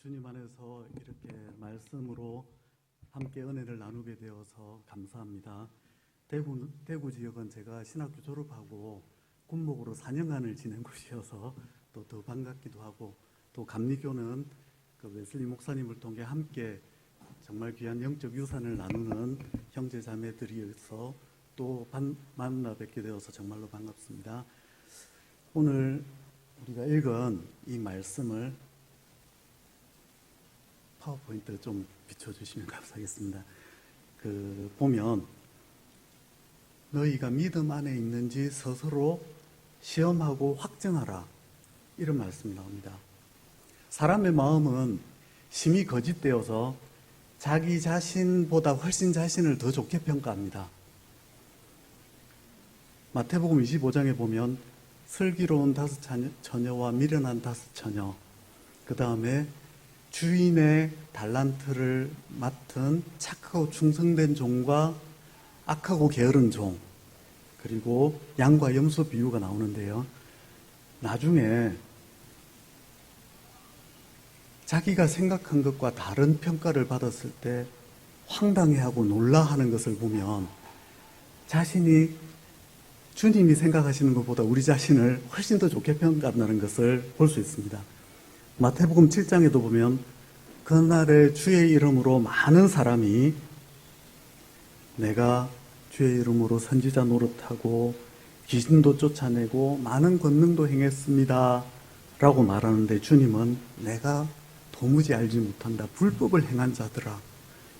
주님 안에서 이렇게 말씀으로 함께 은혜를 나누게 되어서 감사합니다. 대구 지역은 제가 신학교 졸업하고 군목으로 4년간을 지낸 곳이어서 또 더 반갑기도 하고, 또 감리교는 그 웨슬리 목사님을 통해 함께 정말 귀한 영적 유산을 나누는 형제 자매들이어서 또 만나 뵙게 되어서 정말로 반갑습니다. 오늘 우리가 읽은 이 말씀을 파워포인트 좀 비춰주시면 감사하겠습니다. 보면 너희가 믿음 안에 있는지 스스로 시험하고 확증하라, 이런 말씀이 나옵니다. 사람의 마음은 심히 거짓되어서 자기 자신보다 훨씬 자신을 더 좋게 평가합니다. 마태복음 25장에 보면 슬기로운 5 처녀와 미련한 5 처녀, 그 다음에 주인의 달란트를 맡은 착하고 충성된 종과 악하고 게으른 종, 그리고 양과 염소 비유가 나오는데요. 나중에 자기가 생각한 것과 다른 평가를 받았을 때 황당해하고 놀라하는 것을 보면 자신이 주님이 생각하시는 것보다 우리 자신을 훨씬 더 좋게 평가한다는 것을 볼 수 있습니다. 마태복음 7장에도 보면 그날에 주의 이름으로 많은 사람이 내가 주의 이름으로 선지자 노릇하고 귀신도 쫓아내고 많은 권능도 행했습니다 라고 말하는데, 주님은 내가 도무지 알지 못한다, 불법을 행한 자들아,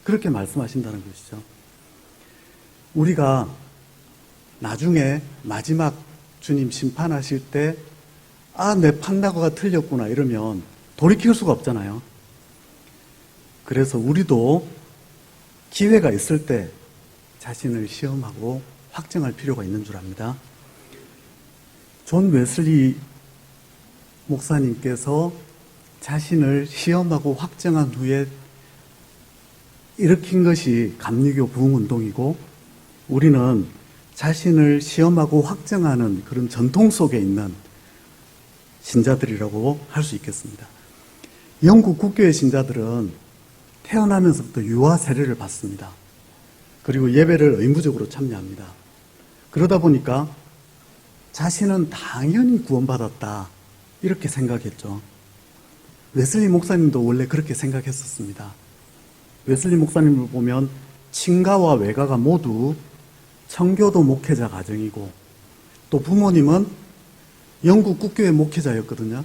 그렇게 말씀하신다는 것이죠. 우리가 나중에 마지막 주님 심판하실 때 내 판단과가 틀렸구나 이러면 돌이킬 수가 없잖아요. 그래서 우리도 기회가 있을 때 자신을 시험하고 확증할 필요가 있는 줄 압니다. 존 웨슬리 목사님께서 자신을 시험하고 확증한 후에 일으킨 것이 감리교 부흥운동이고, 우리는 자신을 시험하고 확증하는 그런 전통 속에 있는 신자들이라고 할 수 있겠습니다. 영국 국교의 신자들은 태어나면서부터 유아 세례를 받습니다. 그리고 예배를 의무적으로 참여합니다. 그러다 보니까 자신은 당연히 구원받았다, 이렇게 생각했죠. 웨슬리 목사님도 원래 그렇게 생각했었습니다. 웨슬리 목사님을 보면 친가와 외가가 모두 청교도 목회자 가정이고, 또 부모님은 영국 국교의 목회자였거든요.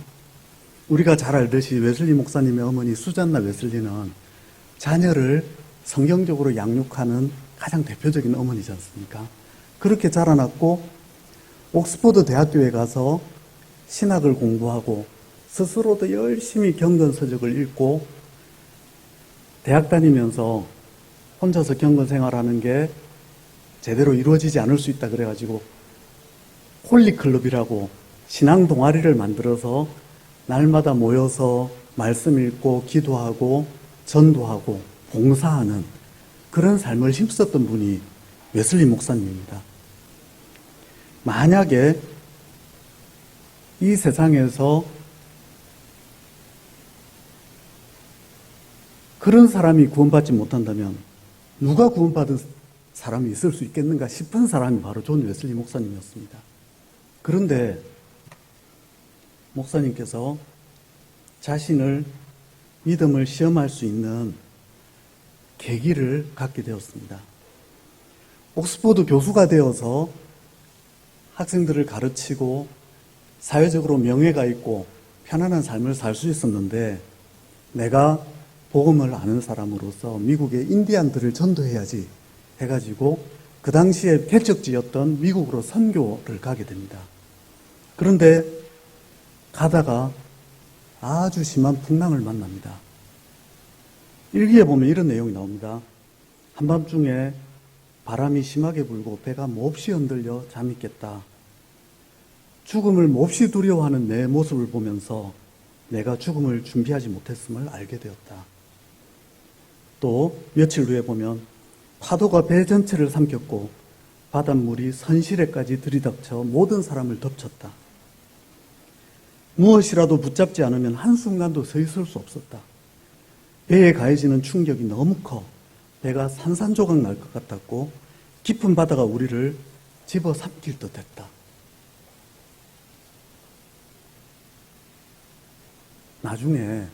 우리가 잘 알듯이 웨슬리 목사님의 어머니 수잔나 웨슬리는 자녀를 성경적으로 양육하는 가장 대표적인 어머니지 않습니까? 그렇게 자라났고 옥스퍼드 대학교에 가서 신학을 공부하고 스스로도 열심히 경건 서적을 읽고, 대학 다니면서 혼자서 경건 생활하는 게 제대로 이루어지지 않을 수 있다 그래가지고 홀리클럽이라고 신앙 동아리를 만들어서 날마다 모여서 말씀 읽고 기도하고 전도하고 봉사하는 그런 삶을 힘썼던 분이 웨슬리 목사님입니다. 만약에 이 세상에서 그런 사람이 구원받지 못한다면 누가 구원받은 사람이 있을 수 있겠는가 싶은 사람이 바로 존 웨슬리 목사님이었습니다. 그런데 목사님께서 자신을 믿음을 시험할 수 있는 계기를 갖게 되었습니다. 옥스퍼드 교수가 되어서 학생들을 가르치고 사회적으로 명예가 있고 편안한 삶을 살 수 있었는데, 내가 복음을 아는 사람으로서 미국의 인디안들을 전도해야지 해가지고 그 당시에 개척지였던 미국으로 선교를 가게 됩니다. 그런데 가다가 아주 심한 풍랑을 만납니다. 일기에 보면 이런 내용이 나옵니다. 한밤중에 바람이 심하게 불고 배가 몹시 흔들려 잠이 깼다. 죽음을 몹시 두려워하는 내 모습을 보면서 내가 죽음을 준비하지 못했음을 알게 되었다. 또 며칠 후에 보면 파도가 배 전체를 삼켰고 바닷물이 선실에까지 들이닥쳐 모든 사람을 덮쳤다. 무엇이라도 붙잡지 않으면 한순간도 서 있을 수 없었다. 배에 가해지는 충격이 너무 커 배가 산산조각 날 것 같았고 깊은 바다가 우리를 집어삼킬 듯했다. 나중에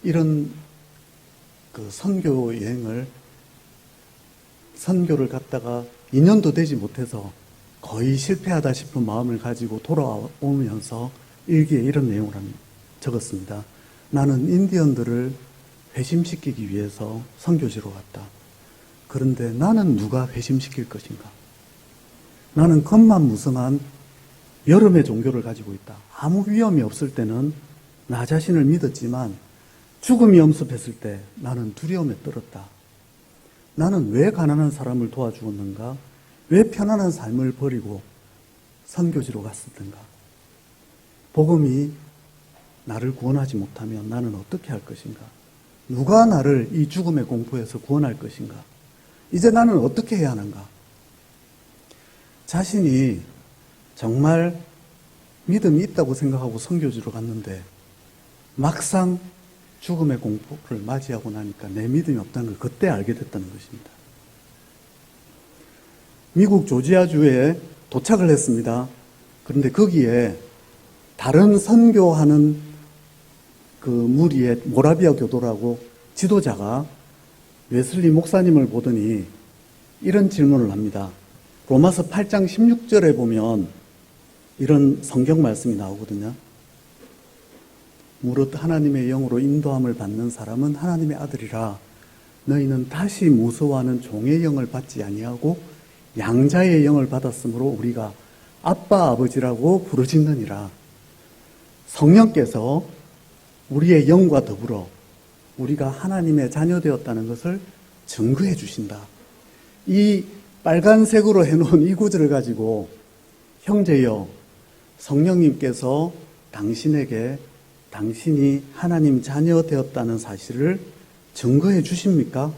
이런 그 선교를 갔다가 2년도 되지 못해서 거의 실패하다 싶은 마음을 가지고 돌아오면서 일기에 이런 내용을 적었습니다. 나는 인디언들을 회심시키기 위해서 선교지로 갔다. 그런데 나는 누가 회심시킬 것인가? 나는 겉만 무성한 여름의 종교를 가지고 있다. 아무 위험이 없을 때는 나 자신을 믿었지만 죽음이 엄습했을 때 나는 두려움에 떨었다. 나는 왜 가난한 사람을 도와주었는가? 왜 편안한 삶을 버리고 선교지로 갔었던가? 복음이 나를 구원하지 못하면 나는 어떻게 할 것인가? 누가 나를 이 죽음의 공포에서 구원할 것인가? 이제 나는 어떻게 해야 하는가? 자신이 정말 믿음이 있다고 생각하고 선교지로 갔는데 막상 죽음의 공포를 맞이하고 나니까 내 믿음이 없다는 걸 그때 알게 됐다는 것입니다. 미국 조지아주에 도착을 했습니다. 그런데 거기에 다른 선교하는 그 무리의 모라비아 교도라고 지도자가 웨슬리 목사님을 보더니 이런 질문을 합니다. 로마서 8장 16절에 보면 이런 성경 말씀이 나오거든요. 무릇 하나님의 영으로 인도함을 받는 사람은 하나님의 아들이라. 너희는 다시 무서워하는 종의 영을 받지 아니하고 양자의 영을 받았으므로 우리가 아빠 아버지라고 부르짖느니라. 성령께서 우리의 영과 더불어 우리가 하나님의 자녀 되었다는 것을 증거해 주신다. 이 빨간색으로 해놓은 이 구절을 가지고 형제여, 성령님께서 당신에게 당신이 하나님 자녀 되었다는 사실을 증거해 주십니까?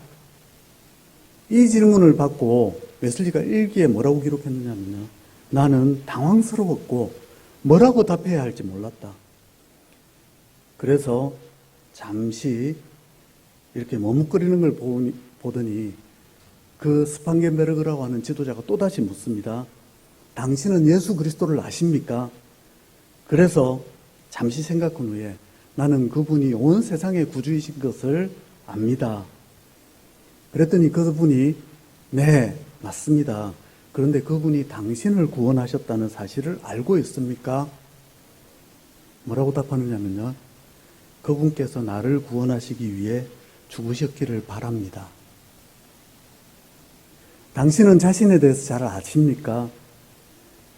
이 질문을 받고 웨슬리가 일기에 뭐라고 기록했느냐면요. 나는 당황스러웠고 뭐라고 답해야 할지 몰랐다. 그래서 잠시 이렇게 머뭇거리는 걸 보더니 그 스판겐베르그라고 하는 지도자가 또다시 묻습니다. 당신은 예수 그리스도를 아십니까? 그래서 잠시 생각한 후에 나는 그분이 온 세상의 구주이신 것을 압니다. 그랬더니 그분이 네, 맞습니다. 그런데 그분이 당신을 구원하셨다는 사실을 알고 있습니까? 뭐라고 답하느냐면요. 그분께서 나를 구원하시기 위해 죽으셨기를 바랍니다. 당신은 자신에 대해서 잘 아십니까?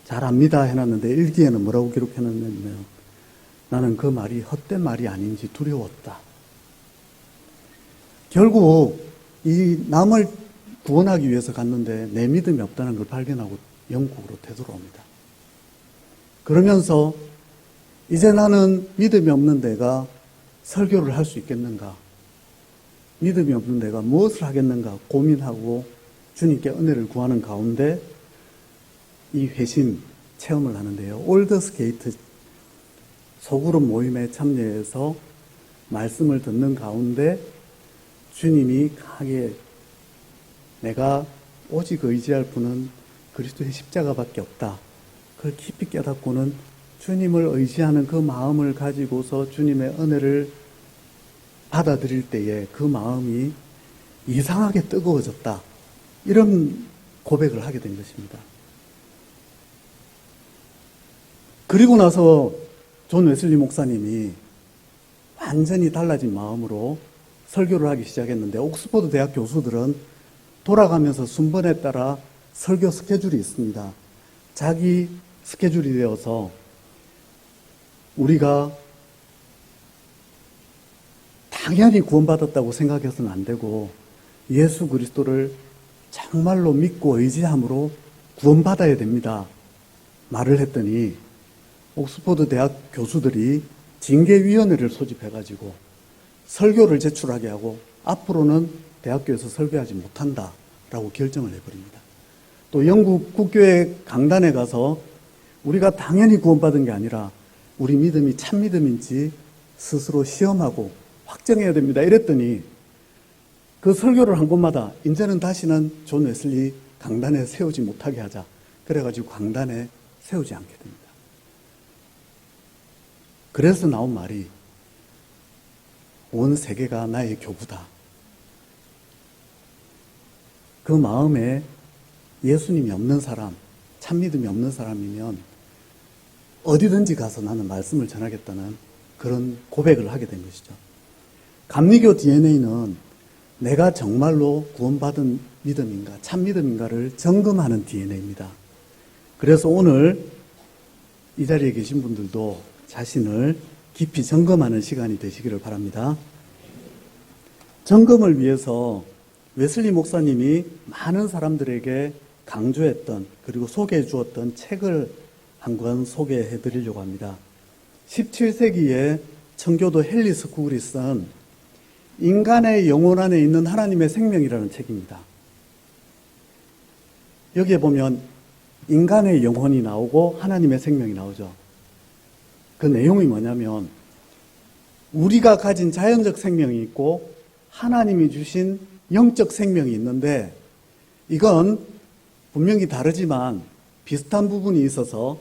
잘 압니다 해놨는데 일기에는 뭐라고 기록해놨냐면 나는 그 말이 헛된 말이 아닌지 두려웠다. 결국 이 남을 구원하기 위해서 갔는데 내 믿음이 없다는 걸 발견하고 영국으로 되돌아옵니다. 그러면서 이제 나는 믿음이 없는 내가 설교를 할 수 있겠는가? 믿음이 없는 내가 무엇을 하겠는가 고민하고 주님께 은혜를 구하는 가운데 이 회심 체험을 하는데요. 올더스 게이트 소그룹 모임에 참여해서 말씀을 듣는 가운데 주님이 강하게 내가 오직 의지할 분은 그리스도의 십자가밖에 없다. 그걸 깊이 깨닫고는 주님을 의지하는 그 마음을 가지고서 주님의 은혜를 받아들일 때에 그 마음이 이상하게 뜨거워졌다. 이런 고백을 하게 된 것입니다. 그리고 나서 존 웨슬리 목사님이 완전히 달라진 마음으로 설교를 하기 시작했는데 옥스퍼드 대학 교수들은 돌아가면서 순번에 따라 설교 스케줄이 있습니다. 자기 스케줄이 되어서 우리가 당연히 구원받았다고 생각해서는 안 되고 예수 그리스도를 정말로 믿고 의지함으로 구원받아야 됩니다. 말을 했더니 옥스퍼드 대학 교수들이 징계위원회를 소집해가지고 설교를 제출하게 하고 앞으로는 대학교에서 설교하지 못한다라고 결정을 해버립니다. 또 영국 국교회 강단에 가서 우리가 당연히 구원받은 게 아니라 우리 믿음이 참 믿음인지 스스로 시험하고 확정해야 됩니다. 이랬더니 그 설교를 한 곳마다 이제는 다시는 존 웨슬리 강단에 세우지 못하게 하자. 그래가지고 강단에 세우지 않게 됩니다. 그래서 나온 말이 온 세계가 나의 교부다. 그 마음에 예수님이 없는 사람, 참 믿음이 없는 사람이면 어디든지 가서 나는 말씀을 전하겠다는 그런 고백을 하게 된 것이죠. 감리교 DNA는 내가 정말로 구원받은 믿음인가, 참 믿음인가를 점검하는 DNA입니다. 그래서 오늘 이 자리에 계신 분들도 자신을 깊이 점검하는 시간이 되시기를 바랍니다. 점검을 위해서 웨슬리 목사님이 많은 사람들에게 강조했던 그리고 소개해 주었던 책을 한 권 소개해 드리려고 합니다. 17세기에 청교도 헨리 스쿨이 쓴 인간의 영혼 안에 있는 하나님의 생명이라는 책입니다. 여기에 보면 인간의 영혼이 나오고 하나님의 생명이 나오죠. 그 내용이 뭐냐면 우리가 가진 자연적 생명이 있고 하나님이 주신 영적 생명이 있는데 이건 분명히 다르지만 비슷한 부분이 있어서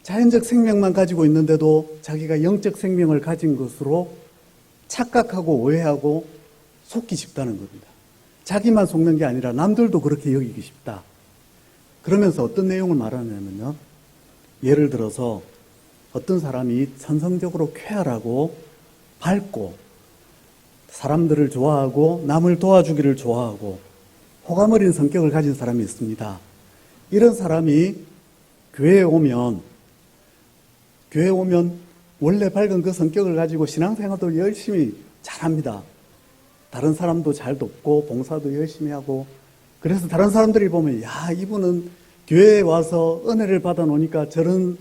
자연적 생명만 가지고 있는데도 자기가 영적 생명을 가진 것으로 착각하고 오해하고 속기 쉽다는 겁니다. 자기만 속는 게 아니라 남들도 그렇게 여기기 쉽다. 그러면서 어떤 내용을 말하냐면요. 예를 들어서 어떤 사람이 천성적으로 쾌활하고 밝고 사람들을 좋아하고 남을 도와주기를 좋아하고 호감 어린 성격을 가진 사람이 있습니다. 이런 사람이 교회에 오면 원래 밝은 그 성격을 가지고 신앙생활도 열심히 잘합니다. 다른 사람도 잘 돕고 봉사도 열심히 하고 그래서 다른 사람들이 보면 야 이분은 교회에 와서 은혜를 받아 놓으니까 저런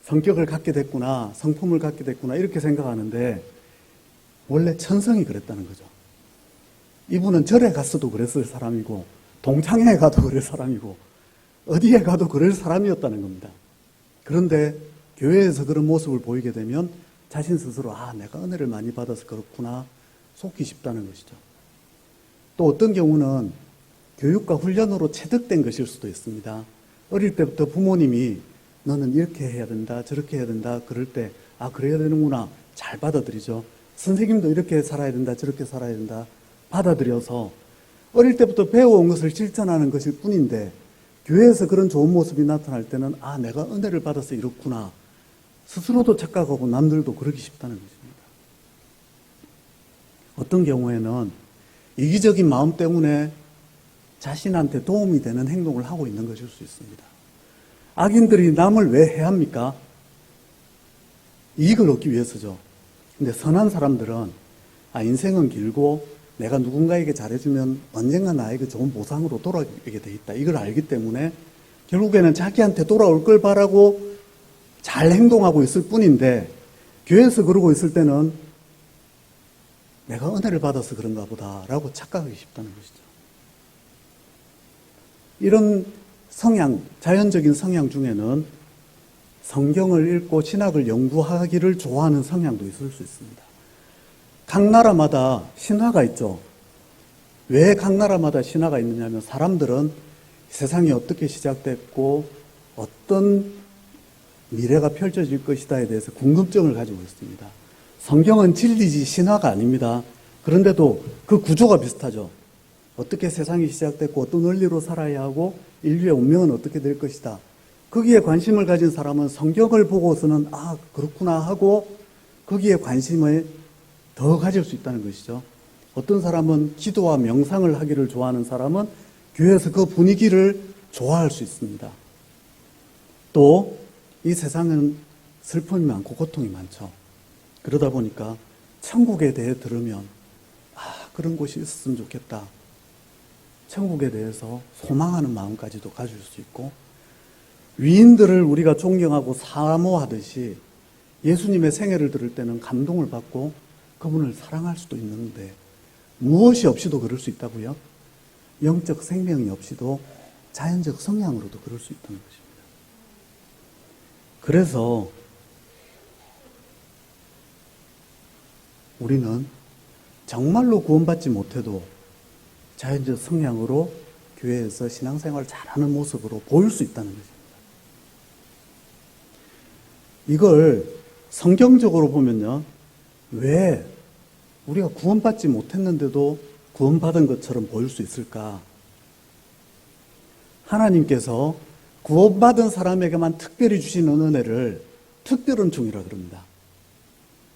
성격을 갖게 됐구나, 성품을 갖게 됐구나 이렇게 생각하는데 원래 천성이 그랬다는 거죠. 이분은 절에 갔어도 그랬을 사람이고 동창회에 가도 그럴 사람이고 어디에 가도 그럴 사람이었다는 겁니다. 그런데 교회에서 그런 모습을 보이게 되면 자신 스스로 내가 은혜를 많이 받아서 그렇구나 속기 쉽다는 것이죠. 또 어떤 경우는 교육과 훈련으로 체득된 것일 수도 있습니다. 어릴 때부터 부모님이 너는 이렇게 해야 된다 저렇게 해야 된다 그럴 때 그래야 되는구나 잘 받아들이죠. 선생님도 이렇게 살아야 된다 저렇게 살아야 된다 받아들여서 어릴 때부터 배워온 것을 실천하는 것일 뿐인데 교회에서 그런 좋은 모습이 나타날 때는 내가 은혜를 받아서 이렇구나 스스로도 착각하고 남들도 그러기 쉽다는 것입니다. 어떤 경우에는 이기적인 마음 때문에 자신한테 도움이 되는 행동을 하고 있는 것일 수 있습니다. 악인들이 남을 왜 해합니까? 이익을 얻기 위해서죠. 근데 선한 사람들은 인생은 길고 내가 누군가에게 잘해주면 언젠가 나에게 좋은 보상으로 돌아오게 돼 있다. 이걸 알기 때문에 결국에는 자기한테 돌아올 걸 바라고 잘 행동하고 있을 뿐인데 교회에서 그러고 있을 때는 내가 은혜를 받아서 그런가 보다라고 착각하기 쉽다는 것이죠. 이런 성향, 자연적인 성향 중에는 성경을 읽고 신학을 연구하기를 좋아하는 성향도 있을 수 있습니다. 각 나라마다 신화가 있죠. 왜 각 나라마다 신화가 있느냐면 사람들은 세상이 어떻게 시작됐고 어떤 미래가 펼쳐질 것이다에 대해서 궁금증을 가지고 있습니다. 성경은 진리지 신화가 아닙니다. 그런데도 그 구조가 비슷하죠. 어떻게 세상이 시작됐고 어떤 원리로 살아야 하고 인류의 운명은 어떻게 될 것이다. 거기에 관심을 가진 사람은 성경을 보고서는 그렇구나 하고 거기에 관심을 더 가질 수 있다는 것이죠. 어떤 사람은 기도와 명상을 하기를 좋아하는 사람은 교회에서 그 분위기를 좋아할 수 있습니다. 또 이 세상은 슬픔이 많고 고통이 많죠. 그러다 보니까 천국에 대해 들으면 그런 곳이 있었으면 좋겠다. 천국에 대해서 소망하는 마음까지도 가질 수 있고 위인들을 우리가 존경하고 사모하듯이 예수님의 생애를 들을 때는 감동을 받고 그분을 사랑할 수도 있는데 무엇이 없이도 그럴 수 있다고요? 영적 생명이 없이도 자연적 성향으로도 그럴 수 있다는 것입니다. 그래서 우리는 정말로 구원받지 못해도 자연적 성향으로 교회에서 신앙생활을 잘하는 모습으로 보일 수 있다는 것입니다. 이걸 성경적으로 보면요, 왜 우리가 구원받지 못했는데도 구원받은 것처럼 보일 수 있을까? 하나님께서 구원받은 사람에게만 특별히 주시는 은혜를 특별은총이라 그럽니다.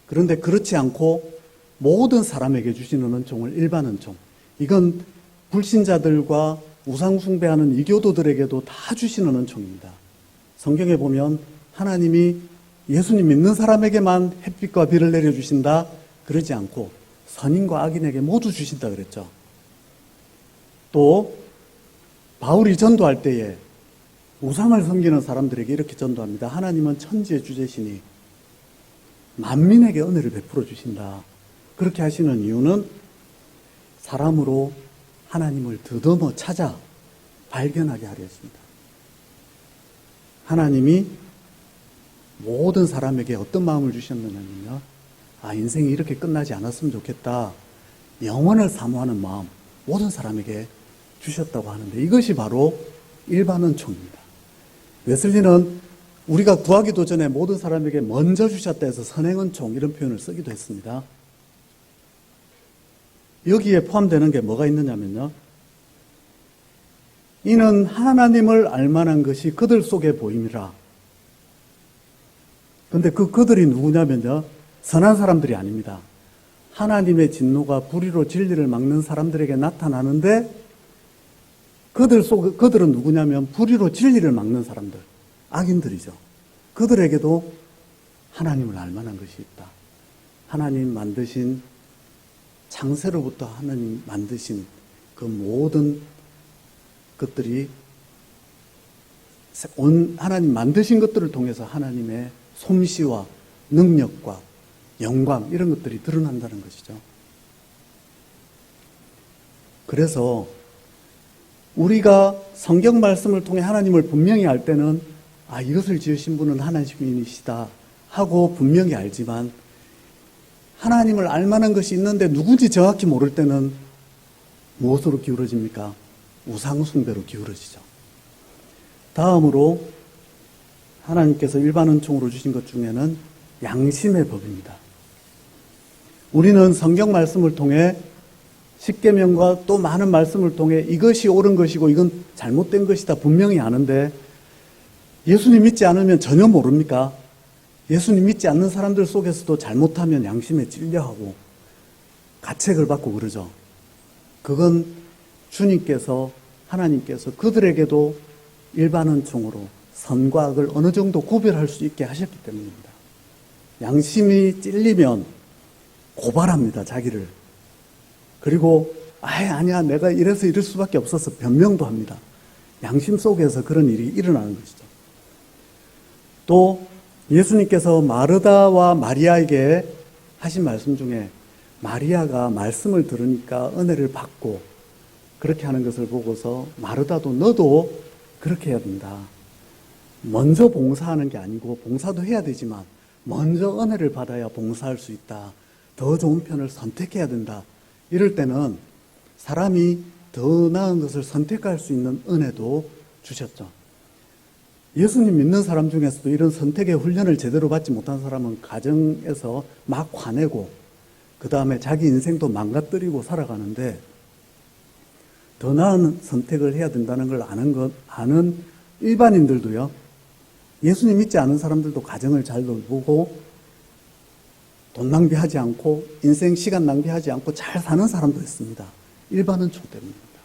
그런데 그렇지 않고 모든 사람에게 주시는 은총을 일반은총, 이건 불신자들과 우상숭배하는 이교도들에게도 다 주시는 은총입니다. 성경에 보면 하나님이 예수님 믿는 사람에게만 햇빛과 비를 내려주신다 그러지 않고 선인과 악인에게 모두 주신다 그랬죠. 또 바울이 전도할 때에 우상을 섬기는 사람들에게 이렇게 전도합니다. 하나님은 천지의 주제시니 만민에게 은혜를 베풀어 주신다. 그렇게 하시는 이유는 사람으로 하나님을 더듬어 찾아 발견하게 하려 했습니다. 하나님이 모든 사람에게 어떤 마음을 주셨느냐면요, 인생이 이렇게 끝나지 않았으면 좋겠다, 영원을 사모하는 마음 모든 사람에게 주셨다고 하는데, 이것이 바로 일반은총입니다. 웨슬리는 우리가 구하기도 전에 모든 사람에게 먼저 주셨다 해서 선행은총 이런 표현을 쓰기도 했습니다. 여기에 포함되는 게 뭐가 있느냐면요, 이는 하나님을 알만한 것이 그들 속에 보임이라. 근데 그들이 누구냐면요, 선한 사람들이 아닙니다. 하나님의 진노가 불의로 진리를 막는 사람들에게 나타나는데, 그들은 누구냐면 불의로 진리를 막는 사람들, 악인들이죠. 그들에게도 하나님을 알만한 것이 있다. 하나님 만드신, 창세로부터 하나님 만드신 그 모든 것들이 하나님 만드신 것들을 통해서 하나님의 솜씨와 능력과 영광 이런 것들이 드러난다는 것이죠. 그래서 우리가 성경 말씀을 통해 하나님을 분명히 알 때는 이것을 지으신 분은 하나님이시다 하고 분명히 알지만, 하나님을 알만한 것이 있는데 누군지 정확히 모를 때는 무엇으로 기울어집니까? 우상숭배로 기울어지죠. 다음으로 하나님께서 일반은총으로 주신 것 중에는 양심의 법입니다. 우리는 성경 말씀을 통해 십계명과 또 많은 말씀을 통해 이것이 옳은 것이고 이건 잘못된 것이다 분명히 아는데, 예수님 믿지 않으면 전혀 모릅니까? 예수님 믿지 않는 사람들 속에서도 잘못하면 양심에 찔려하고 가책을 받고 그러죠. 그건 주님께서, 하나님께서 그들에게도 일반은총으로 선과 악을 어느 정도 구별할 수 있게 하셨기 때문입니다. 양심이 찔리면 고발합니다, 자기를. 그리고 아니야, 내가 이래서 이럴 수밖에 없어서 변명도 합니다. 양심 속에서 그런 일이 일어나는 것이죠. 또 예수님께서 마르다와 마리아에게 하신 말씀 중에, 마리아가 말씀을 들으니까 은혜를 받고 그렇게 하는 것을 보고서 마르다도 너도 그렇게 해야 된다. 먼저 봉사하는 게 아니고 봉사도 해야 되지만 먼저 은혜를 받아야 봉사할 수 있다. 더 좋은 편을 선택해야 된다. 이럴 때는 사람이 더 나은 것을 선택할 수 있는 은혜도 주셨죠. 예수님 믿는 사람 중에서도 이런 선택의 훈련을 제대로 받지 못한 사람은 가정에서 막 화내고 그 다음에 자기 인생도 망가뜨리고 살아가는데, 더 나은 선택을 해야 된다는 걸 아는 일반인들도요, 예수님 믿지 않은 사람들도 가정을 잘 돌보고 돈 낭비하지 않고 인생 시간 낭비하지 않고 잘 사는 사람도 있습니다. 일반은총 때문입니다.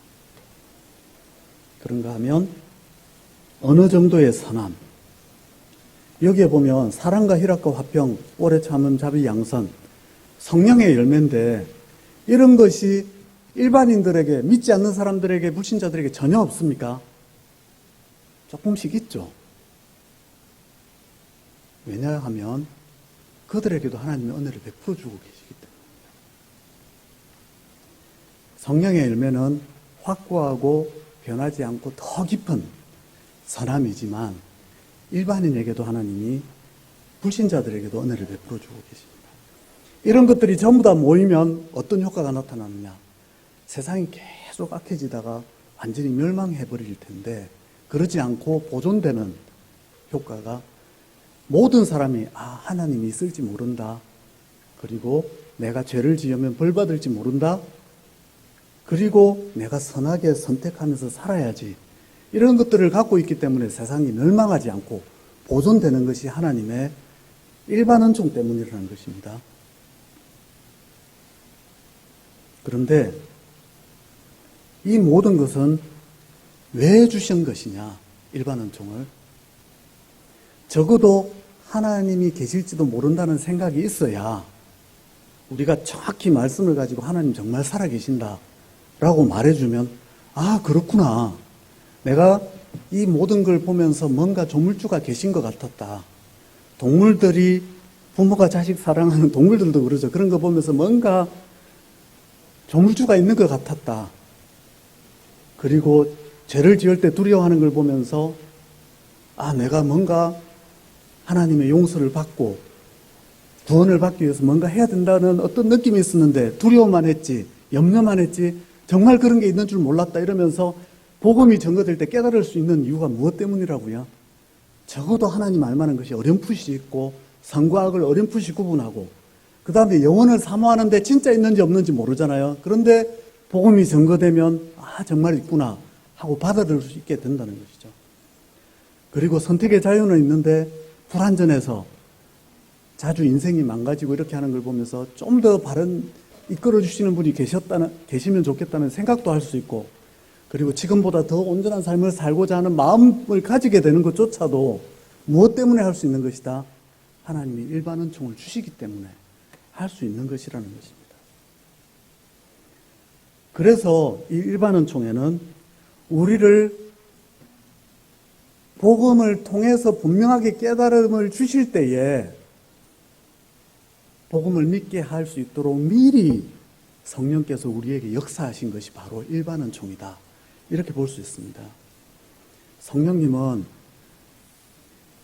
그런가 하면 어느 정도의 선함, 여기에 보면 사랑과 희락과 화평, 오래 참음, 자비, 양선, 성령의 열매인데, 이런 것이 일반인들에게, 믿지 않는 사람들에게, 불신자들에게 전혀 없습니까? 조금씩 있죠. 왜냐하면 그들에게도 하나님의 은혜를 베풀어 주고 계시기 때문입니다. 성령의 열매는 확고하고 변하지 않고 더 깊은 선함이지만, 일반인에게도 하나님이, 불신자들에게도 은혜를 베풀어 주고 계십니다. 이런 것들이 전부 다 모이면 어떤 효과가 나타나느냐. 세상이 계속 악해지다가 완전히 멸망해버릴 텐데 그러지 않고 보존되는 효과가 모든 사람이 하나님이 있을지 모른다. 그리고 내가 죄를 지으면 벌 받을지 모른다. 그리고 내가 선하게 선택하면서 살아야지. 이런 것들을 갖고 있기 때문에 세상이 멸망하지 않고 보존되는 것이 하나님의 일반 은총 때문이라는 것입니다. 그런데 이 모든 것은 왜 주신 것이냐, 일반 은총을. 적어도 하나님이 계실지도 모른다는 생각이 있어야 우리가 정확히 말씀을 가지고 하나님 정말 살아계신다 라고 말해주면 그렇구나. 내가 이 모든 걸 보면서 뭔가 조물주가 계신 것 같았다. 동물들이 부모가 자식 사랑하는 동물들도 그러죠. 그런 거 보면서 뭔가 조물주가 있는 것 같았다. 그리고 죄를 지을 때 두려워하는 걸 보면서 내가 뭔가 하나님의 용서를 받고 구원을 받기 위해서 뭔가 해야 된다는 어떤 느낌이 있었는데 두려워만 했지, 염려만 했지, 정말 그런 게 있는 줄 몰랐다 이러면서 복음이 전거될 때 깨달을 수 있는 이유가 무엇 때문이라고요? 적어도 하나님 알만한 것이 어렴풋이 있고 선과 악을 어렴풋이 구분하고 그 다음에 영혼을 사모하는데 진짜 있는지 없는지 모르잖아요. 그런데 복음이 전거되면 정말 있구나 하고 받아들일 수 있게 된다는 것이죠. 그리고 선택의 자유는 있는데 불완전해서 자주 인생이 망가지고 이렇게 하는 걸 보면서 좀 더 바른 이끌어 주시는 분이 계시면 좋겠다는 생각도 할 수 있고, 그리고 지금보다 더 온전한 삶을 살고자 하는 마음을 가지게 되는 것조차도 무엇 때문에 할 수 있는 것이다? 하나님이 일반 은총을 주시기 때문에 할 수 있는 것이라는 것입니다. 그래서 이 일반 은총에는 우리를 복음을 통해서 분명하게 깨달음을 주실 때에 복음을 믿게 할 수 있도록 미리 성령께서 우리에게 역사하신 것이 바로 일반 은총이다. 이렇게 볼 수 있습니다. 성령님은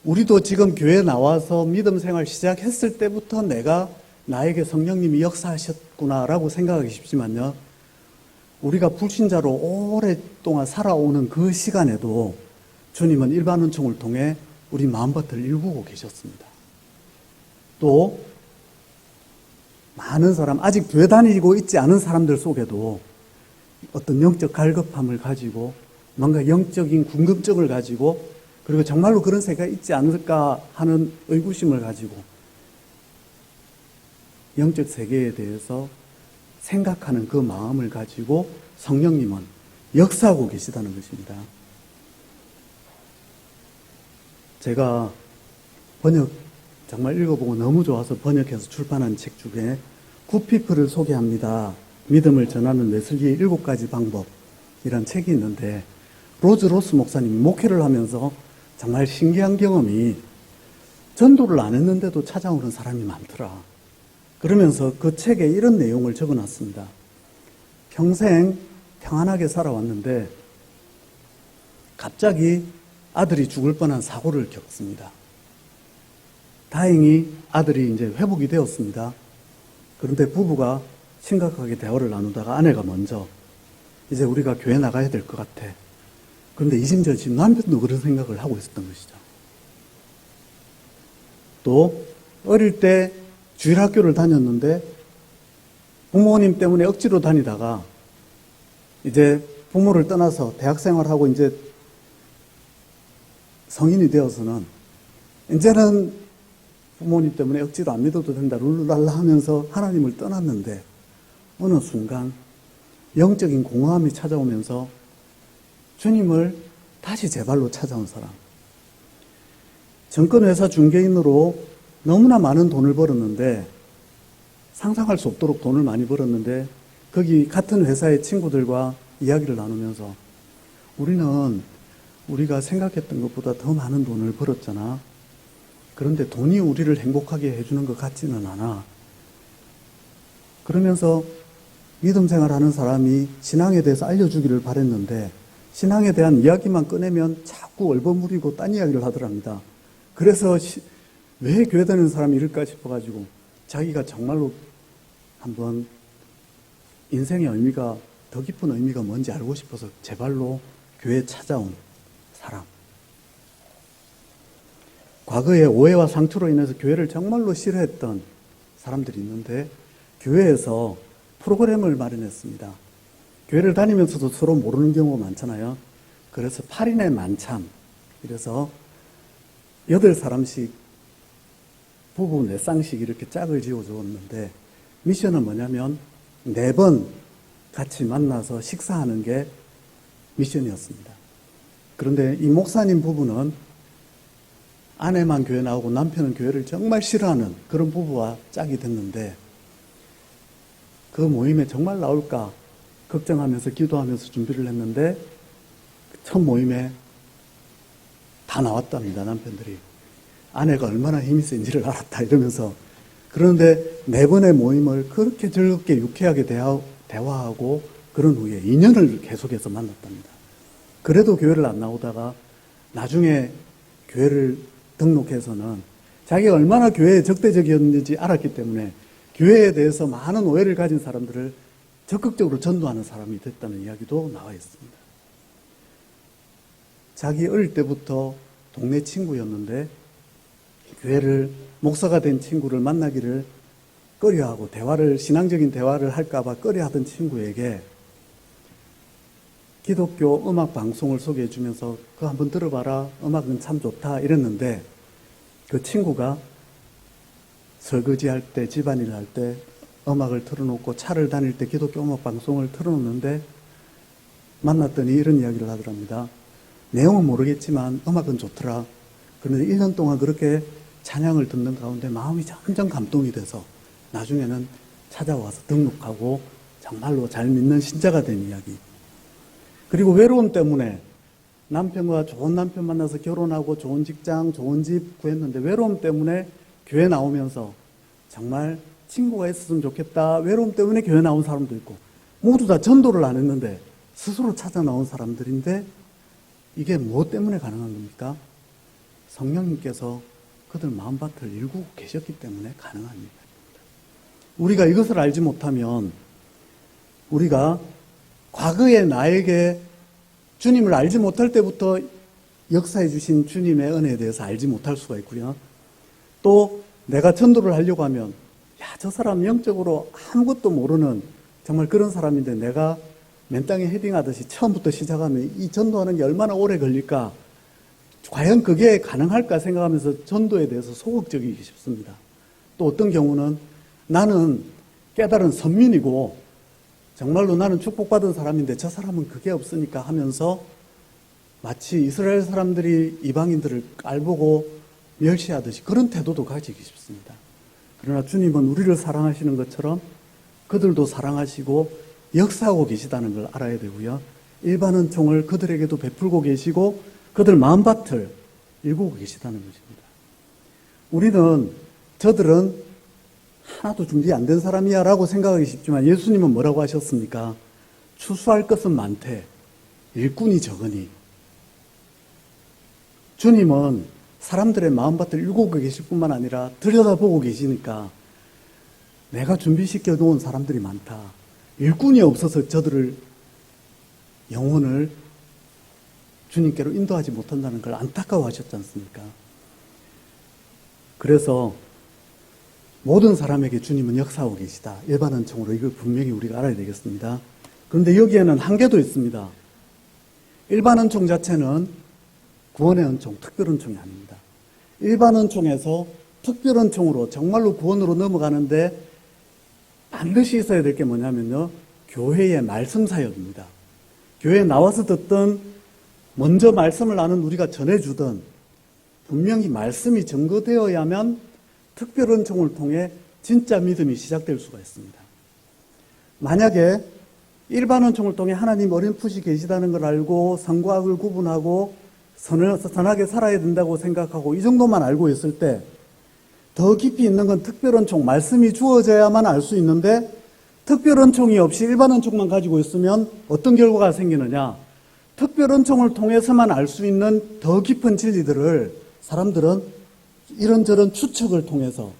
우리도 지금 교회에 나와서 믿음 생활 시작했을 때부터 내가 나에게 성령님이 역사하셨구나라고 생각하기 쉽지만요. 우리가 불신자로 오랫동안 살아오는 그 시간에도 주님은 일반 은총을 통해 우리 마음밭을 일구고 계셨습니다. 또 많은 사람, 아직 교회 다니고 있지 않은 사람들 속에도 어떤 영적 갈급함을 가지고 뭔가 영적인 궁금증을 가지고 그리고 정말로 그런 세계가 있지 않을까 하는 의구심을 가지고 영적 세계에 대해서 생각하는 그 마음을 가지고 성령님은 역사하고 계시다는 것입니다. 제가 정말 읽어보고 너무 좋아서 번역해서 출판한 책 중에 굿피플을 소개합니다. 믿음을 전하는 웨슬리의 7가지 방법이란 책이 있는데 로즈 로스 목사님이 목회를 하면서 정말 신기한 경험이 전도를 안 했는데도 찾아오는 사람이 많더라. 그러면서 그 책에 이런 내용을 적어놨습니다. 평생 평안하게 살아왔는데 갑자기 아들이 죽을 뻔한 사고를 겪습니다. 다행히 아들이 이제 회복이 되었습니다. 그런데 부부가 심각하게 대화를 나누다가 아내가 먼저 이제 우리가 교회 나가야 될 것 같아. 그런데 이심전심 남편도 그런 생각을 하고 있었던 것이죠. 또 어릴 때 주일학교를 다녔는데 부모님 때문에 억지로 다니다가 이제 부모를 떠나서 대학생활하고 이제 성인이 되어서는 이제는 부모님 때문에 억지로 안 믿어도 된다 룰루랄라 하면서 하나님을 떠났는데 어느 순간 영적인 공허함이 찾아오면서 주님을 다시 제 발로 찾아온 사람. 정권회사 중개인으로 너무나 많은 돈을 벌었는데 상상할 수 없도록 돈을 많이 벌었는데 거기 같은 회사의 친구들과 이야기를 나누면서 우리는 우리가 생각했던 것보다 더 많은 돈을 벌었잖아. 그런데 돈이 우리를 행복하게 해주는 것 같지는 않아. 그러면서 믿음 생활하는 사람이 신앙에 대해서 알려주기를 바랬는데 신앙에 대한 이야기만 꺼내면 자꾸 얼버무리고 딴 이야기를 하더랍니다. 그래서 왜 교회 다니는 사람이 이럴까 싶어가지고 자기가 정말로 한번 인생의 의미가, 더 깊은 의미가 뭔지 알고 싶어서 제 발로 교회에 찾아온 사람. 과거에 오해와 상투로 인해서 교회를 정말로 싫어했던 사람들이 있는데 교회에서 프로그램을 마련했습니다. 교회를 다니면서도 서로 모르는 경우가 많잖아요. 그래서 8인의 만참, 이래서 8사람씩 부부 4쌍씩 이렇게 짝을 지어주었는데 미션은 뭐냐면 4번 같이 만나서 식사하는 게 미션이었습니다. 그런데 이 목사님 부부는 아내만 교회 나오고 남편은 교회를 정말 싫어하는 그런 부부와 짝이 됐는데 그 모임에 정말 나올까 걱정하면서 기도하면서 준비를 했는데 첫 모임에 다 나왔답니다. 남편들이. 아내가 얼마나 힘이 센지를 알았다 이러면서. 그런데 4번의 모임을 그렇게 즐겁게 유쾌하게 대화하고 그런 후에 2년을 계속해서 만났답니다. 그래도 교회를 안 나오다가 나중에 교회를 등록해서는 자기가 얼마나 교회에 적대적이었는지 알았기 때문에 교회에 대해서 많은 오해를 가진 사람들을 적극적으로 전도하는 사람이 됐다는 이야기도 나와 있습니다. 자기 어릴 때부터 동네 친구였는데 교회를 목사가 된 친구를 만나기를 꺼려하고 신앙적인 대화를 할까봐 꺼려하던 친구에게 기독교 음악 방송을 소개해 주면서 그거 한번 들어봐라. 음악은 참 좋다. 이랬는데 그 친구가 설거지할 때, 집안일 할 때 음악을 틀어놓고 차를 다닐 때 기독교 음악 방송을 틀어놓는데 만났더니 이런 이야기를 하더랍니다. 내용은 모르겠지만 음악은 좋더라. 그런데 1년 동안 그렇게 찬양을 듣는 가운데 마음이 점점 감동이 돼서 나중에는 찾아와서 등록하고 정말로 잘 믿는 신자가 된 이야기. 그리고 외로움 때문에 남편과 좋은 남편 만나서 결혼하고 좋은 직장, 좋은 집 구했는데 외로움 때문에 교회 나오면서 정말 친구가 있었으면 좋겠다. 외로움 때문에 교회 나온 사람도 있고 모두 다 전도를 안 했는데 스스로 찾아 나온 사람들인데 이게 무엇 때문에 가능한 겁니까? 성령님께서 그들 마음밭을 일구고 계셨기 때문에 가능한 일입니다. 우리가 이것을 알지 못하면 우리가 과거에 나에게 주님을 알지 못할 때부터 역사해 주신 주님의 은혜에 대해서 알지 못할 수가 있고요. 또 내가 전도를 하려고 하면 저 사람 영적으로 아무것도 모르는 정말 그런 사람인데 내가 맨 땅에 헤딩하듯이 처음부터 시작하면 이 전도하는 게 얼마나 오래 걸릴까? 과연 그게 가능할까 생각하면서 전도에 대해서 소극적이기 쉽습니다. 또 어떤 경우는 나는 깨달은 선민이고 정말로 나는 축복받은 사람인데 저 사람은 그게 없으니까 하면서 마치 이스라엘 사람들이 이방인들을 깔보고 멸시하듯이 그런 태도도 가지기 쉽습니다. 그러나 주님은 우리를 사랑하시는 것처럼 그들도 사랑하시고 역사하고 계시다는 걸 알아야 되고요. 일반 은총을 그들에게도 베풀고 계시고 그들 마음밭을 일구고 계시다는 것입니다. 우리는 저들은 하나도 준비 안 된 사람이야 라고 생각하기 쉽지만 예수님은 뭐라고 하셨습니까? 추수할 것은 많되 일꾼이 적으니. 주님은 사람들의 마음밭을 일구고 계실 뿐만 아니라 들여다보고 계시니까 내가 준비시켜 놓은 사람들이 많다. 일꾼이 없어서 저들을 영혼을 주님께로 인도하지 못한다는 걸 안타까워하셨지 않습니까? 그래서 모든 사람에게 주님은 역사하고 계시다. 일반 은총으로 이걸 분명히 우리가 알아야 되겠습니다. 그런데 여기에는 한계도 있습니다. 일반 은총 자체는 구원의 은총, 특별 은총이 아닙니다. 일반 은총에서 특별 은총으로 정말로 구원으로 넘어가는데 반드시 있어야 될 게 뭐냐면요. 교회의 말씀 사역입니다. 교회에 나와서 듣던 먼저 말씀을 나눈 우리가 전해주던 분명히 말씀이 증거되어야만 특별 은총을 통해 진짜 믿음이 시작될 수가 있습니다. 만약에 일반 은총을 통해 하나님 어렴풋이 계시다는 걸 알고 선과 악을 구분하고 선하게 살아야 된다고 생각하고 이 정도만 알고 있을 때 더 깊이 있는 건 특별 은총, 말씀이 주어져야만 알 수 있는데 특별 은총이 없이 일반 은총만 가지고 있으면 어떤 결과가 생기느냐? 특별 은총을 통해서만 알 수 있는 더 깊은 진리들을 사람들은 이런저런 추측을 통해서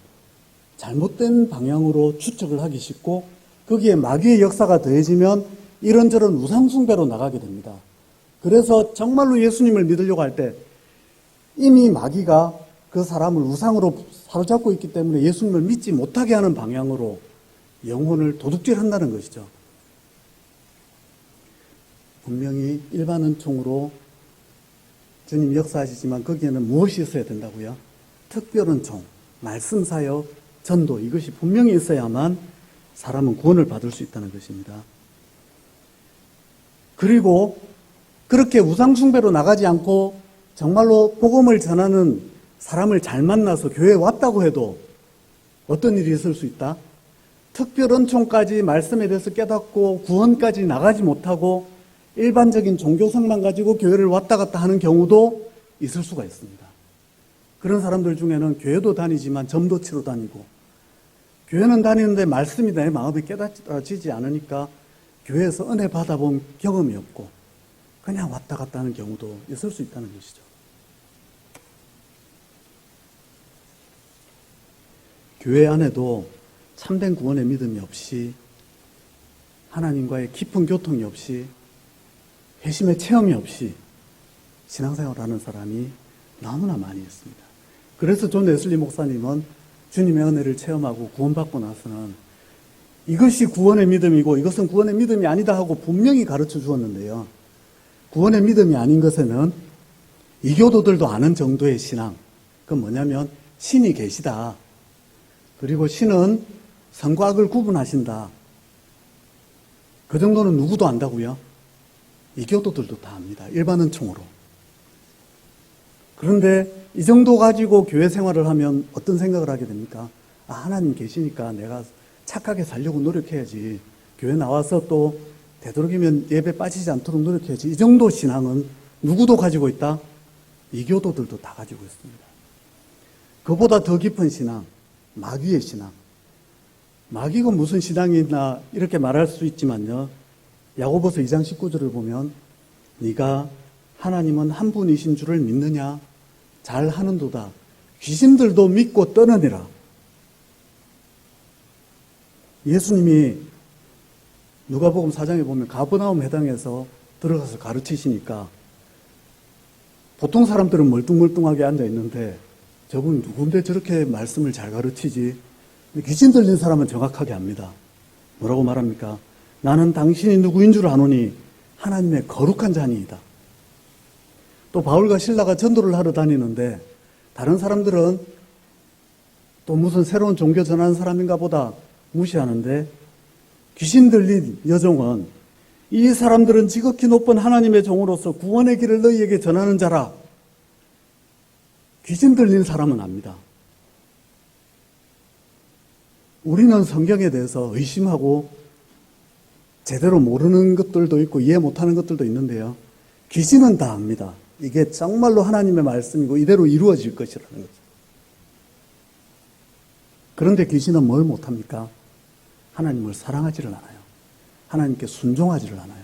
잘못된 방향으로 추측을 하기 쉽고 거기에 마귀의 역사가 더해지면 이런저런 우상숭배로 나가게 됩니다. 그래서 정말로 예수님을 믿으려고 할 때 이미 마귀가 그 사람을 우상으로 사로잡고 있기 때문에 예수님을 믿지 못하게 하는 방향으로 영혼을 도둑질한다는 것이죠. 분명히 일반 은총으로 주님 역사하시지만 거기에는 무엇이 있어야 된다고요? 특별 은총, 말씀 사역, 전도, 이것이 분명히 있어야만 사람은 구원을 받을 수 있다는 것입니다. 그리고 그렇게 우상숭배로 나가지 않고 정말로 복음을 전하는 사람을 잘 만나서 교회에 왔다고 해도 어떤 일이 있을 수 있다? 특별 은총까지 말씀에 대해서 깨닫고 구원까지 나가지 못하고 일반적인 종교성만 가지고 교회를 왔다 갔다 하는 경우도 있을 수가 있습니다. 그런 사람들 중에는 교회도 다니지만 점도 치러 다니고 교회는 다니는데 말씀이 내 마음에 깨닫지지 않으니까 교회에서 은혜 받아본 경험이 없고 그냥 왔다 갔다 하는 경우도 있을 수 있다는 것이죠. 교회 안에도 참된 구원의 믿음이 없이 하나님과의 깊은 교통이 없이 회심의 체험이 없이 신앙생활하는 사람이 너무나 많이 있습니다. 그래서 존 웨슬리 목사님은 주님의 은혜를 체험하고 구원받고 나서는 이것이 구원의 믿음이고 이것은 구원의 믿음이 아니다 하고 분명히 가르쳐 주었는데요. 구원의 믿음이 아닌 것에는 이교도들도 아는 정도의 신앙, 그건 뭐냐면 신이 계시다. 그리고 신은 선과 악을 구분하신다. 그 정도는 누구도 안다고요? 이교도들도 다 압니다. 일반 은총으로. 그런데 이 정도 가지고 교회 생활을 하면 어떤 생각을 하게 됩니까? 아, 하나님 계시니까 내가 착하게 살려고 노력해야지. 교회 나와서 또 되도록이면 예배 빠지지 않도록 노력해야지. 이 정도 신앙은 누구도 가지고 있다? 이교도들도 다 가지고 있습니다. 그보다 더 깊은 신앙, 마귀의 신앙. 마귀가 무슨 신앙이 있나 이렇게 말할 수 있지만요. 야고보서 2장 19절을 보면 네가 하나님은 한 분이신 줄을 믿느냐? 잘하는도다. 귀신들도 믿고 떠느니라. 예수님이 누가복음 4장에 보면 가버나움 회당에서 들어가서 가르치시니까 보통 사람들은 멀뚱멀뚱하게 앉아있는데 저분 누군데 저렇게 말씀을 잘 가르치지? 귀신 들린 사람은 정확하게 압니다. 뭐라고 말합니까? 나는 당신이 누구인 줄 아노니 하나님의 거룩한 자니이다. 또 바울과 실라가 전도를 하러 다니는데 다른 사람들은 또 무슨 새로운 종교 전하는 사람인가 보다 무시하는데 귀신 들린 여종은 이 사람들은 지극히 높은 하나님의 종으로서 구원의 길을 너희에게 전하는 자라. 귀신 들린 사람은 압니다. 우리는 성경에 대해서 의심하고 제대로 모르는 것들도 있고 이해 못하는 것들도 있는데요. 귀신은 다 압니다. 이게 정말로 하나님의 말씀이고 이대로 이루어질 것이라는 거죠. 그런데 귀신은 뭘 못합니까? 하나님을 사랑하지를 않아요. 하나님께 순종하지를 않아요.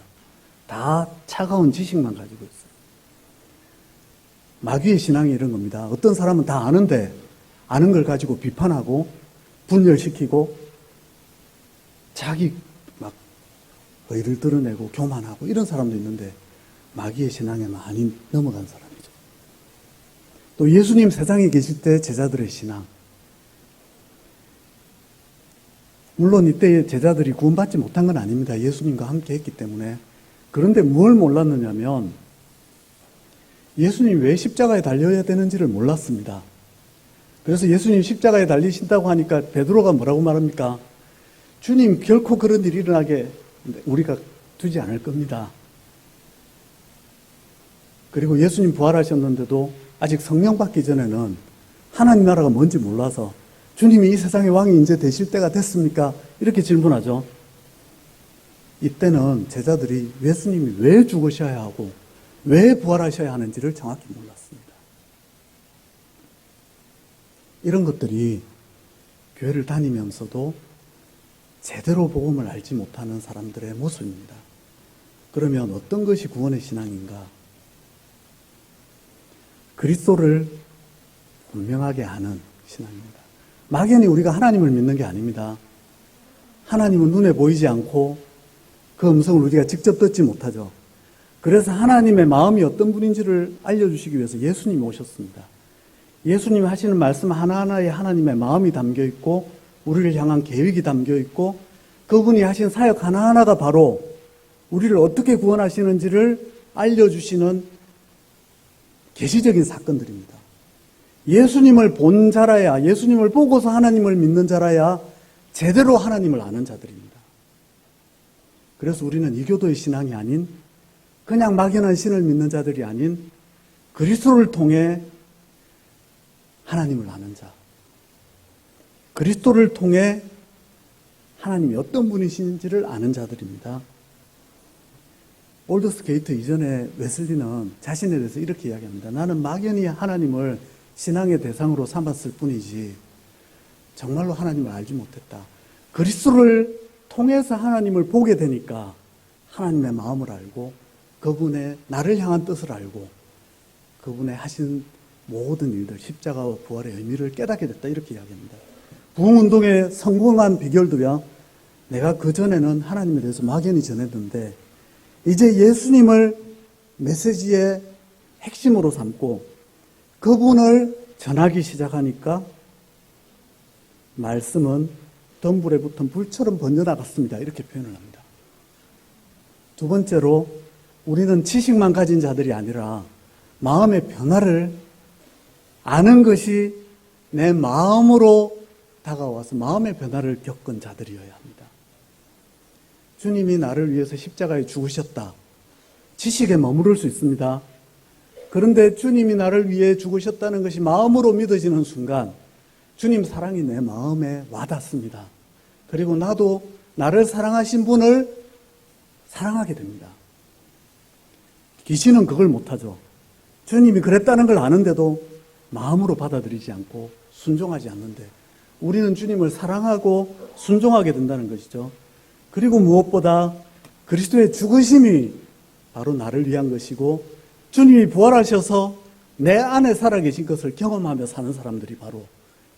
다 차가운 지식만 가지고 있어요. 마귀의 신앙이 이런 겁니다. 어떤 사람은 다 아는데 아는 걸 가지고 비판하고 분열시키고 자기 막 의를 드러내고 교만하고 이런 사람도 있는데 마귀의 신앙에 많이 넘어간 사람이죠. 또 예수님 세상에 계실 때 제자들의 신앙. 물론 이때 제자들이 구원받지 못한 건 아닙니다. 예수님과 함께 했기 때문에. 그런데 뭘 몰랐느냐면 예수님이 왜 십자가에 달려야 되는지를 몰랐습니다. 그래서 예수님 십자가에 달리신다고 하니까 베드로가 뭐라고 말합니까? 주님 결코 그런 일이 일어나게 우리가 두지 않을 겁니다. 그리고 예수님 부활하셨는데도 아직 성령 받기 전에는 하나님 나라가 뭔지 몰라서 주님이 이 세상의 왕이 이제 되실 때가 됐습니까? 이렇게 질문하죠. 이때는 제자들이 예수님이 왜 죽으셔야 하고 왜 부활하셔야 하는지를 정확히 몰랐습니다. 이런 것들이 교회를 다니면서도 제대로 복음을 알지 못하는 사람들의 모습입니다. 그러면 어떤 것이 구원의 신앙인가? 그리스도를 분명하게 아는 신앙입니다. 막연히 우리가 하나님을 믿는 게 아닙니다. 하나님은 눈에 보이지 않고 그 음성을 우리가 직접 듣지 못하죠. 그래서 하나님의 마음이 어떤 분인지를 알려주시기 위해서 예수님이 오셨습니다. 예수님이 하시는 말씀 하나하나에 하나님의 마음이 담겨 있고 우리를 향한 계획이 담겨 있고 그분이 하신 사역 하나하나가 바로 우리를 어떻게 구원하시는지를 알려주시는 계시적인 사건들입니다. 예수님을 본 자라야, 예수님을 보고서 하나님을 믿는 자라야 제대로 하나님을 아는 자들입니다. 그래서 우리는 이교도의 신앙이 아닌 그냥 막연한 신을 믿는 자들이 아닌 그리스도를 통해 하나님을 아는 자, 그리스도를 통해 하나님이 어떤 분이신지를 아는 자들입니다. 올더스 게이트 이전에 웨슬리는 자신에 대해서 이렇게 이야기합니다. 나는 막연히 하나님을 신앙의 대상으로 삼았을 뿐이지 정말로 하나님을 알지 못했다. 그리스도를 통해서 하나님을 보게 되니까 하나님의 마음을 알고 그분의 나를 향한 뜻을 알고 그분의 하신 모든 일들, 십자가와 부활의 의미를 깨닫게 됐다. 이렇게 이야기합니다. 부흥운동의 성공한 비결도요. 내가 그전에는 하나님에 대해서 막연히 전했는데 이제 예수님을 메시지의 핵심으로 삼고 그분을 전하기 시작하니까 말씀은 덤불에 붙은 불처럼 번져나갔습니다. 이렇게 표현을 합니다. 두 번째로 우리는 지식만 가진 자들이 아니라 마음의 변화를 아는 것이 내 마음으로 다가와서 마음의 변화를 겪은 자들이어야 합니다. 주님이 나를 위해서 십자가에 죽으셨다. 지식에 머무를 수 있습니다. 그런데 주님이 나를 위해 죽으셨다는 것이 마음으로 믿어지는 순간 주님 사랑이 내 마음에 와닿습니다. 그리고 나도 나를 사랑하신 분을 사랑하게 됩니다. 귀신은 그걸 못하죠. 주님이 그랬다는 걸 아는데도 마음으로 받아들이지 않고 순종하지 않는데 우리는 주님을 사랑하고 순종하게 된다는 것이죠. 그리고 무엇보다 그리스도의 죽으심이 바로 나를 위한 것이고 주님이 부활하셔서 내 안에 살아계신 것을 경험하며 사는 사람들이 바로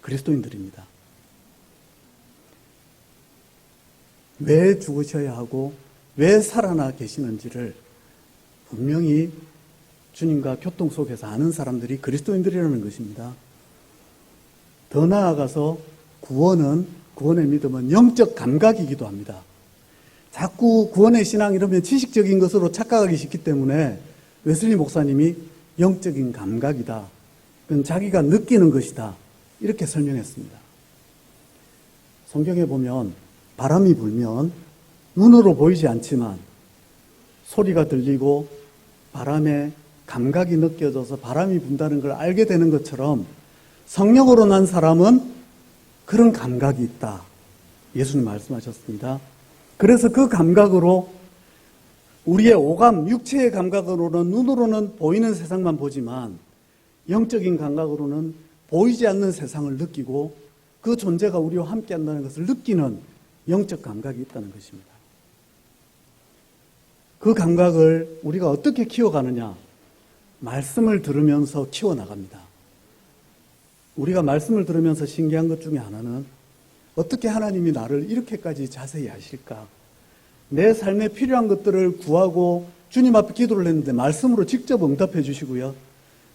그리스도인들입니다. 왜 죽으셔야 하고 왜 살아나 계시는지를 분명히 주님과 교통 속에서 아는 사람들이 그리스도인들이라는 것입니다. 더 나아가서 구원의 믿음은 영적 감각이기도 합니다. 자꾸 구원의 신앙 이러면 지식적인 것으로 착각하기 쉽기 때문에 웨슬리 목사님이 영적인 감각이다. 그건 자기가 느끼는 것이다. 이렇게 설명했습니다. 성경에 보면 바람이 불면 눈으로 보이지 않지만 소리가 들리고 바람의 감각이 느껴져서 바람이 분다는 걸 알게 되는 것처럼 성령으로 난 사람은 그런 감각이 있다. 예수님 말씀하셨습니다. 그래서 그 감각으로 우리의 오감, 육체의 감각으로는 눈으로는 보이는 세상만 보지만 영적인 감각으로는 보이지 않는 세상을 느끼고 그 존재가 우리와 함께 한다는 것을 느끼는 영적 감각이 있다는 것입니다. 그 감각을 우리가 어떻게 키워가느냐? 말씀을 들으면서 키워나갑니다. 우리가 말씀을 들으면서 신기한 것 중에 하나는 어떻게 하나님이 나를 이렇게까지 자세히 아실까? 내 삶에 필요한 것들을 구하고 주님 앞에 기도를 했는데 말씀으로 직접 응답해 주시고요.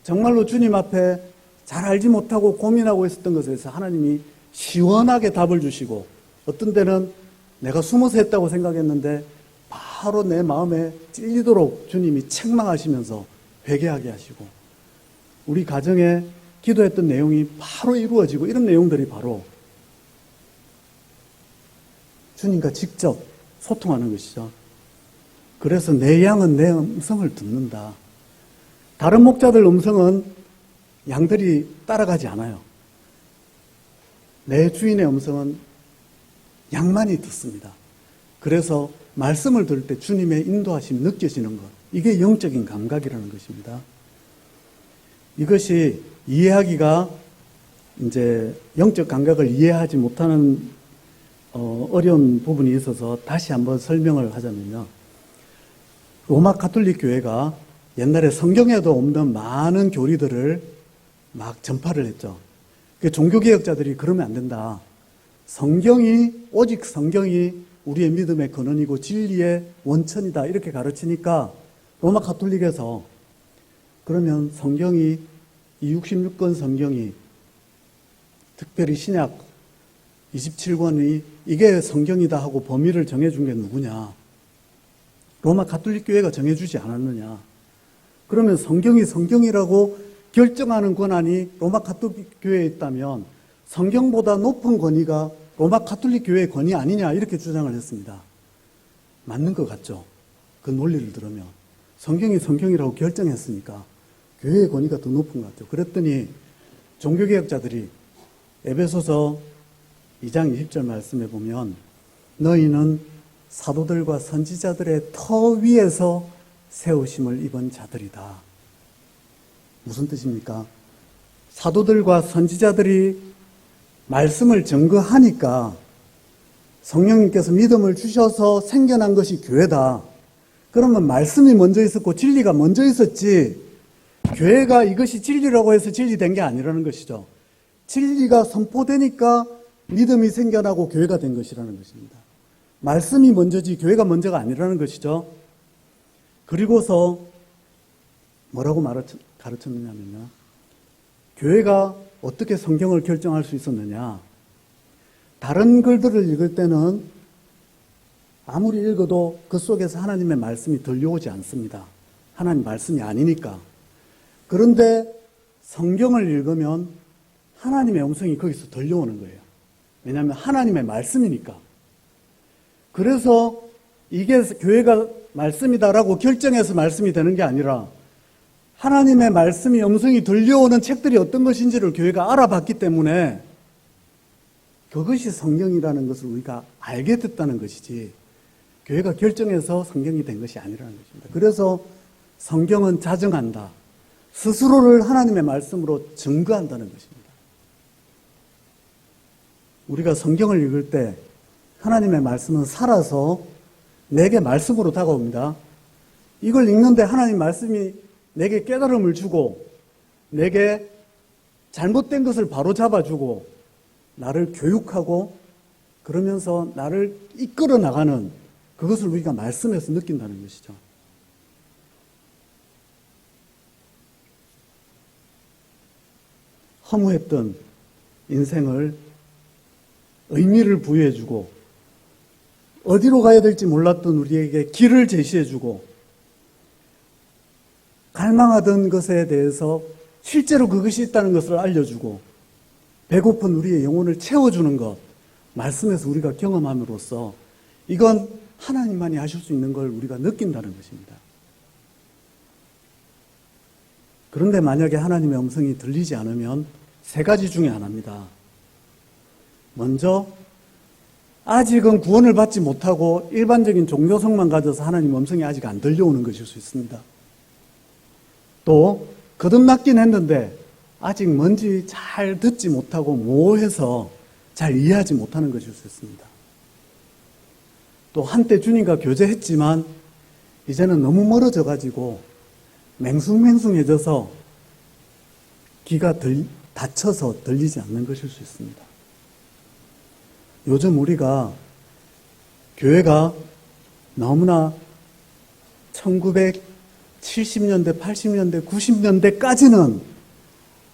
정말로 주님 앞에 잘 알지 못하고 고민하고 있었던 것에 대해서 하나님이 시원하게 답을 주시고 어떤 때는 내가 숨어서 했다고 생각했는데 바로 내 마음에 찔리도록 주님이 책망하시면서 회개하게 하시고 우리 가정에 기도했던 내용이 바로 이루어지고 이런 내용들이 바로 주님과 직접 소통하는 것이죠. 그래서 내 양은 내 음성을 듣는다. 다른 목자들 음성은 양들이 따라가지 않아요. 내 주인의 음성은 양만이 듣습니다. 그래서 말씀을 들을 때 주님의 인도하심이 느껴지는 것. 이게 영적인 감각이라는 것입니다. 이것이 이해하기가 이제 영적 감각을 이해하지 못하는 어려운 부분이 있어서 다시 한번 설명을 하자면요. 로마 가톨릭 교회가 옛날에 성경에도 없는 많은 교리들을 막 전파를 했죠. 종교개혁자들이 그러면 안 된다. 오직 성경이 우리의 믿음의 근원이고 진리의 원천이다. 이렇게 가르치니까 로마 가톨릭에서 그러면 성경이, 이 66권 성경이, 특별히 신약 27권이 이게 성경이다 하고 범위를 정해준 게 누구냐? 로마 가톨릭 교회가 정해주지 않았느냐? 그러면 성경이 성경이라고 결정하는 권한이 로마 가톨릭 교회에 있다면 성경보다 높은 권위가 로마 가톨릭 교회의 권위 아니냐? 이렇게 주장을 했습니다. 맞는 것 같죠? 그 논리를 들으면. 성경이 성경이라고 결정했으니까 교회의 권위가 더 높은 것 같죠. 그랬더니 종교개혁자들이 에베소서 2장 20절 말씀에 보면 너희는 사도들과 선지자들의 터 위에서 세우심을 입은 자들이다. 무슨 뜻입니까? 사도들과 선지자들이 말씀을 증거하니까 성령님께서 믿음을 주셔서 생겨난 것이 교회다. 그러면 말씀이 먼저 있었고 진리가 먼저 있었지 교회가 이것이 진리라고 해서 진리된 게 아니라는 것이죠. 진리가 선포되니까 믿음이 생겨나고 교회가 된 것이라는 것입니다. 말씀이 먼저지 교회가 먼저가 아니라는 것이죠. 그리고서 뭐라고 가르쳤느냐면요. 교회가 어떻게 성경을 결정할 수 있었느냐. 다른 글들을 읽을 때는 아무리 읽어도 그 속에서 하나님의 말씀이 들려오지 않습니다. 하나님 말씀이 아니니까. 그런데 성경을 읽으면 하나님의 음성이 거기서 들려오는 거예요. 왜냐하면 하나님의 말씀이니까. 그래서 이게 교회가 말씀이다라고 결정해서 말씀이 되는 게 아니라 하나님의 말씀이 음성이 들려오는 책들이 어떤 것인지를 교회가 알아봤기 때문에 그것이 성경이라는 것을 우리가 알게 됐다는 것이지 교회가 결정해서 성경이 된 것이 아니라는 것입니다. 그래서 성경은 자정한다. 스스로를 하나님의 말씀으로 증거한다는 것입니다. 우리가 성경을 읽을 때 하나님의 말씀은 살아서 내게 말씀으로 다가옵니다. 이걸 읽는데 하나님 말씀이 내게 깨달음을 주고 내게 잘못된 것을 바로 잡아주고 나를 교육하고 그러면서 나를 이끌어 나가는 그것을 우리가 말씀에서 느낀다는 것이죠. 허무했던 인생을 의미를 부여해주고 어디로 가야 될지 몰랐던 우리에게 길을 제시해주고 갈망하던 것에 대해서 실제로 그것이 있다는 것을 알려주고 배고픈 우리의 영혼을 채워주는 것 말씀에서 우리가 경험함으로써 이건 하나님만이 하실 수 있는 걸 우리가 느낀다는 것입니다. 그런데 만약에 하나님의 음성이 들리지 않으면 세 가지 중에 하나입니다. 먼저 아직은 구원을 받지 못하고 일반적인 종교성만 가져서 하나님 음성이 아직 안 들려오는 것일 수 있습니다. 또 거듭났긴 했는데 아직 뭔지 잘 듣지 못하고 모호해서 잘 이해하지 못하는 것일 수 있습니다. 또 한때 주님과 교제했지만 이제는 너무 멀어져 가지고 맹숭맹숭해져서 귀가 닫혀서 들리지 않는 것일 수 있습니다. 요즘 우리가 교회가 너무나 1970년대, 80년대, 90년대까지는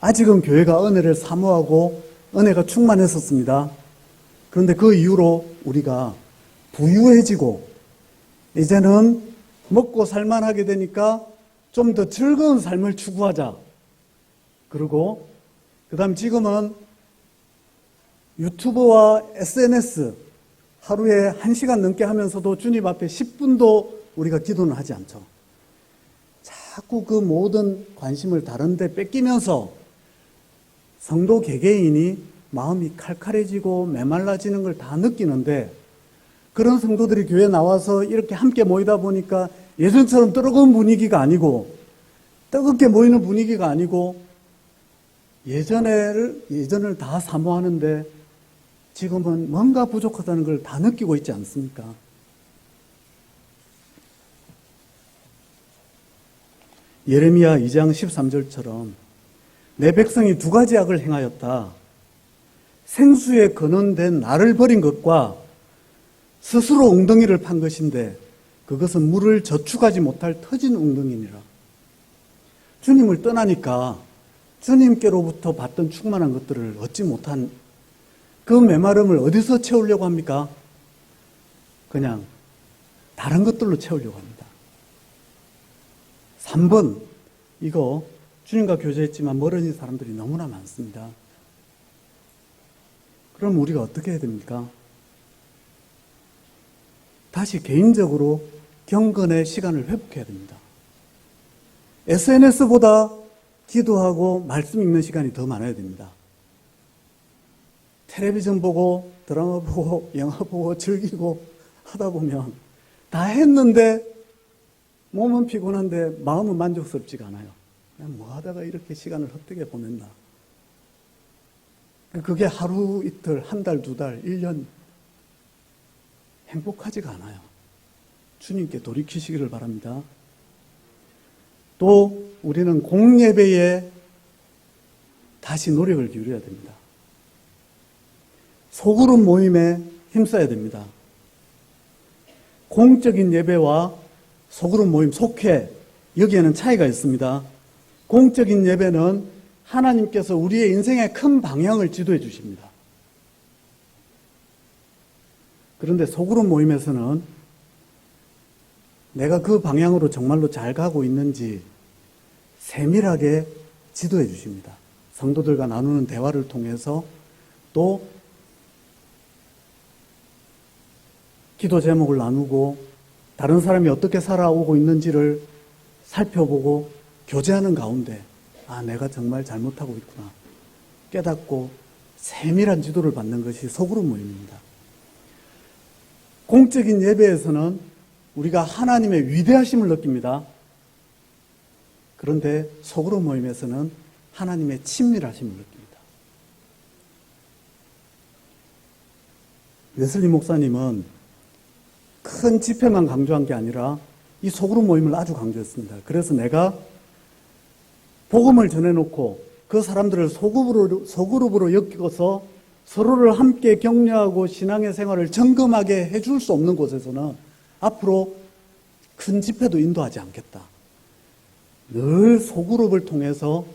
아직은 교회가 은혜를 사모하고 은혜가 충만했었습니다. 그런데 그 이후로 우리가 부유해지고 이제는 먹고 살만하게 되니까 좀 더 즐거운 삶을 추구하자. 그리고 그다음 지금은 유튜브와 SNS 하루에 1시간 넘게 하면서도 주님 앞에 10분도 우리가 기도는 하지 않죠. 자꾸 그 모든 관심을 다른 데 뺏기면서 성도 개개인이 마음이 칼칼해지고 메말라지는 걸 다 느끼는데 그런 성도들이 교회에 나와서 이렇게 함께 모이다 보니까 예전처럼 뜨거운 분위기가 아니고 뜨겁게 모이는 분위기가 아니고 예전을 다 사모하는데 지금은 뭔가 부족하다는 걸 다 느끼고 있지 않습니까? 예레미야 2장 13절처럼 내 백성이 두 가지 악을 행하였다. 생수에 근원된 나를 버린 것과 스스로 웅덩이를 판 것인데 그것은 물을 저축하지 못할 터진 웅덩이니라. 주님을 떠나니까 주님께로부터 받던 충만한 것들을 얻지 못한 그 메마름을 어디서 채우려고 합니까? 그냥 다른 것들로 채우려고 합니다. 3번, 이거 주님과 교제했지만 멀어진 사람들이 너무나 많습니다. 그럼 우리가 어떻게 해야 됩니까? 다시 개인적으로 경건의 시간을 회복해야 됩니다. SNS보다 기도하고 말씀 읽는 시간이 더 많아야 됩니다. 텔레비전 보고 드라마 보고 영화 보고 즐기고 하다 보면 다 했는데 몸은 피곤한데 마음은 만족스럽지가 않아요. 그냥 뭐 하다가 이렇게 시간을 헛되게 보냈나. 그게 하루 이틀, 한 달, 두 달, 1년 행복하지가 않아요. 주님께 돌이키시기를 바랍니다. 또 우리는 공예배에 다시 노력을 기울여야 됩니다. 소그룹 모임에 힘써야 됩니다. 공적인 예배와 소그룹 모임, 속회, 여기에는 차이가 있습니다. 공적인 예배는 하나님께서 우리의 인생의 큰 방향을 지도해 주십니다. 그런데 소그룹 모임에서는 내가 그 방향으로 정말로 잘 가고 있는지 세밀하게 지도해 주십니다. 성도들과 나누는 대화를 통해서 또 기도 제목을 나누고 다른 사람이 어떻게 살아오고 있는지를 살펴보고 교제하는 가운데 내가 정말 잘못하고 있구나 깨닫고 세밀한 지도를 받는 것이 소그룹 모임입니다. 공적인 예배에서는 우리가 하나님의 위대하심을 느낍니다. 그런데 소그룹 모임에서는 하나님의 친밀하심을 느낍니다. 웨슬리 목사님은 큰 집회만 강조한 게 아니라 이 소그룹 모임을 아주 강조했습니다. 그래서 내가 복음을 전해놓고 그 사람들을 소그룹으로 엮어서 서로를 함께 격려하고 신앙의 생활을 점검하게 해줄 수 없는 곳에서는 앞으로 큰 집회도 인도하지 않겠다. 늘 소그룹을 통해서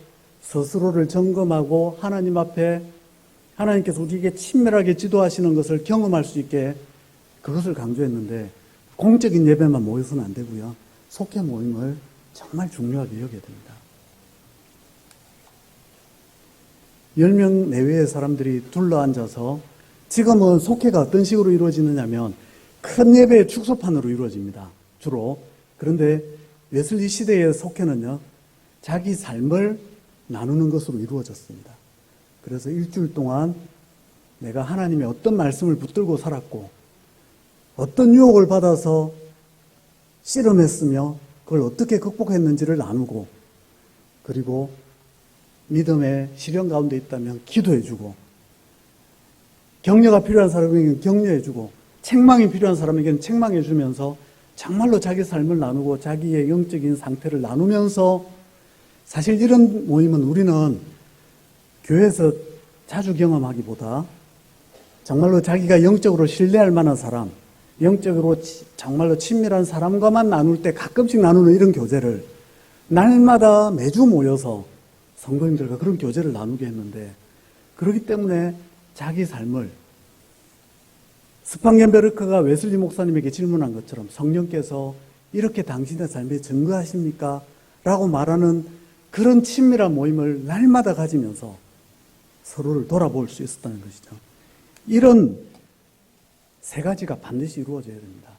스스로를 점검하고 하나님 앞에 하나님께서 우리에게 친밀하게 지도하시는 것을 경험할 수 있게 그것을 강조했는데 공적인 예배만 모여서는 안 되고요. 속회 모임을 정말 중요하게 여겨야 됩니다. 10명 내외의 사람들이 둘러앉아서 지금은 속회가 어떤 식으로 이루어지느냐면 큰 예배의 축소판으로 이루어집니다. 주로. 그런데 웨슬리 시대의 속회는요. 자기 삶을 나누는 것으로 이루어졌습니다. 그래서 일주일 동안 내가 하나님의 어떤 말씀을 붙들고 살았고 어떤 유혹을 받아서 씨름했으며 그걸 어떻게 극복했는지를 나누고 그리고 믿음의 시련 가운데 있다면 기도해주고 격려가 필요한 사람에게는 격려해주고 책망이 필요한 사람에게는 책망해주면서 정말로 자기 삶을 나누고 자기의 영적인 상태를 나누면서 사실 이런 모임은 우리는 교회에서 자주 경험하기보다 정말로 자기가 영적으로 신뢰할 만한 사람 영적으로 정말로 친밀한 사람과만 나눌 때 가끔씩 나누는 이런 교제를 날마다 매주 모여서 성도님들과 그런 교제를 나누게 했는데 그렇기 때문에 자기 삶을 스팡겐베르크가 웨슬리 목사님에게 질문한 것처럼 성령께서 이렇게 당신의 삶에 증거하십니까? 라고 말하는 그런 친밀한 모임을 날마다 가지면서 서로를 돌아볼 수 있었다는 것이죠. 이런 세 가지가 반드시 이루어져야 됩니다.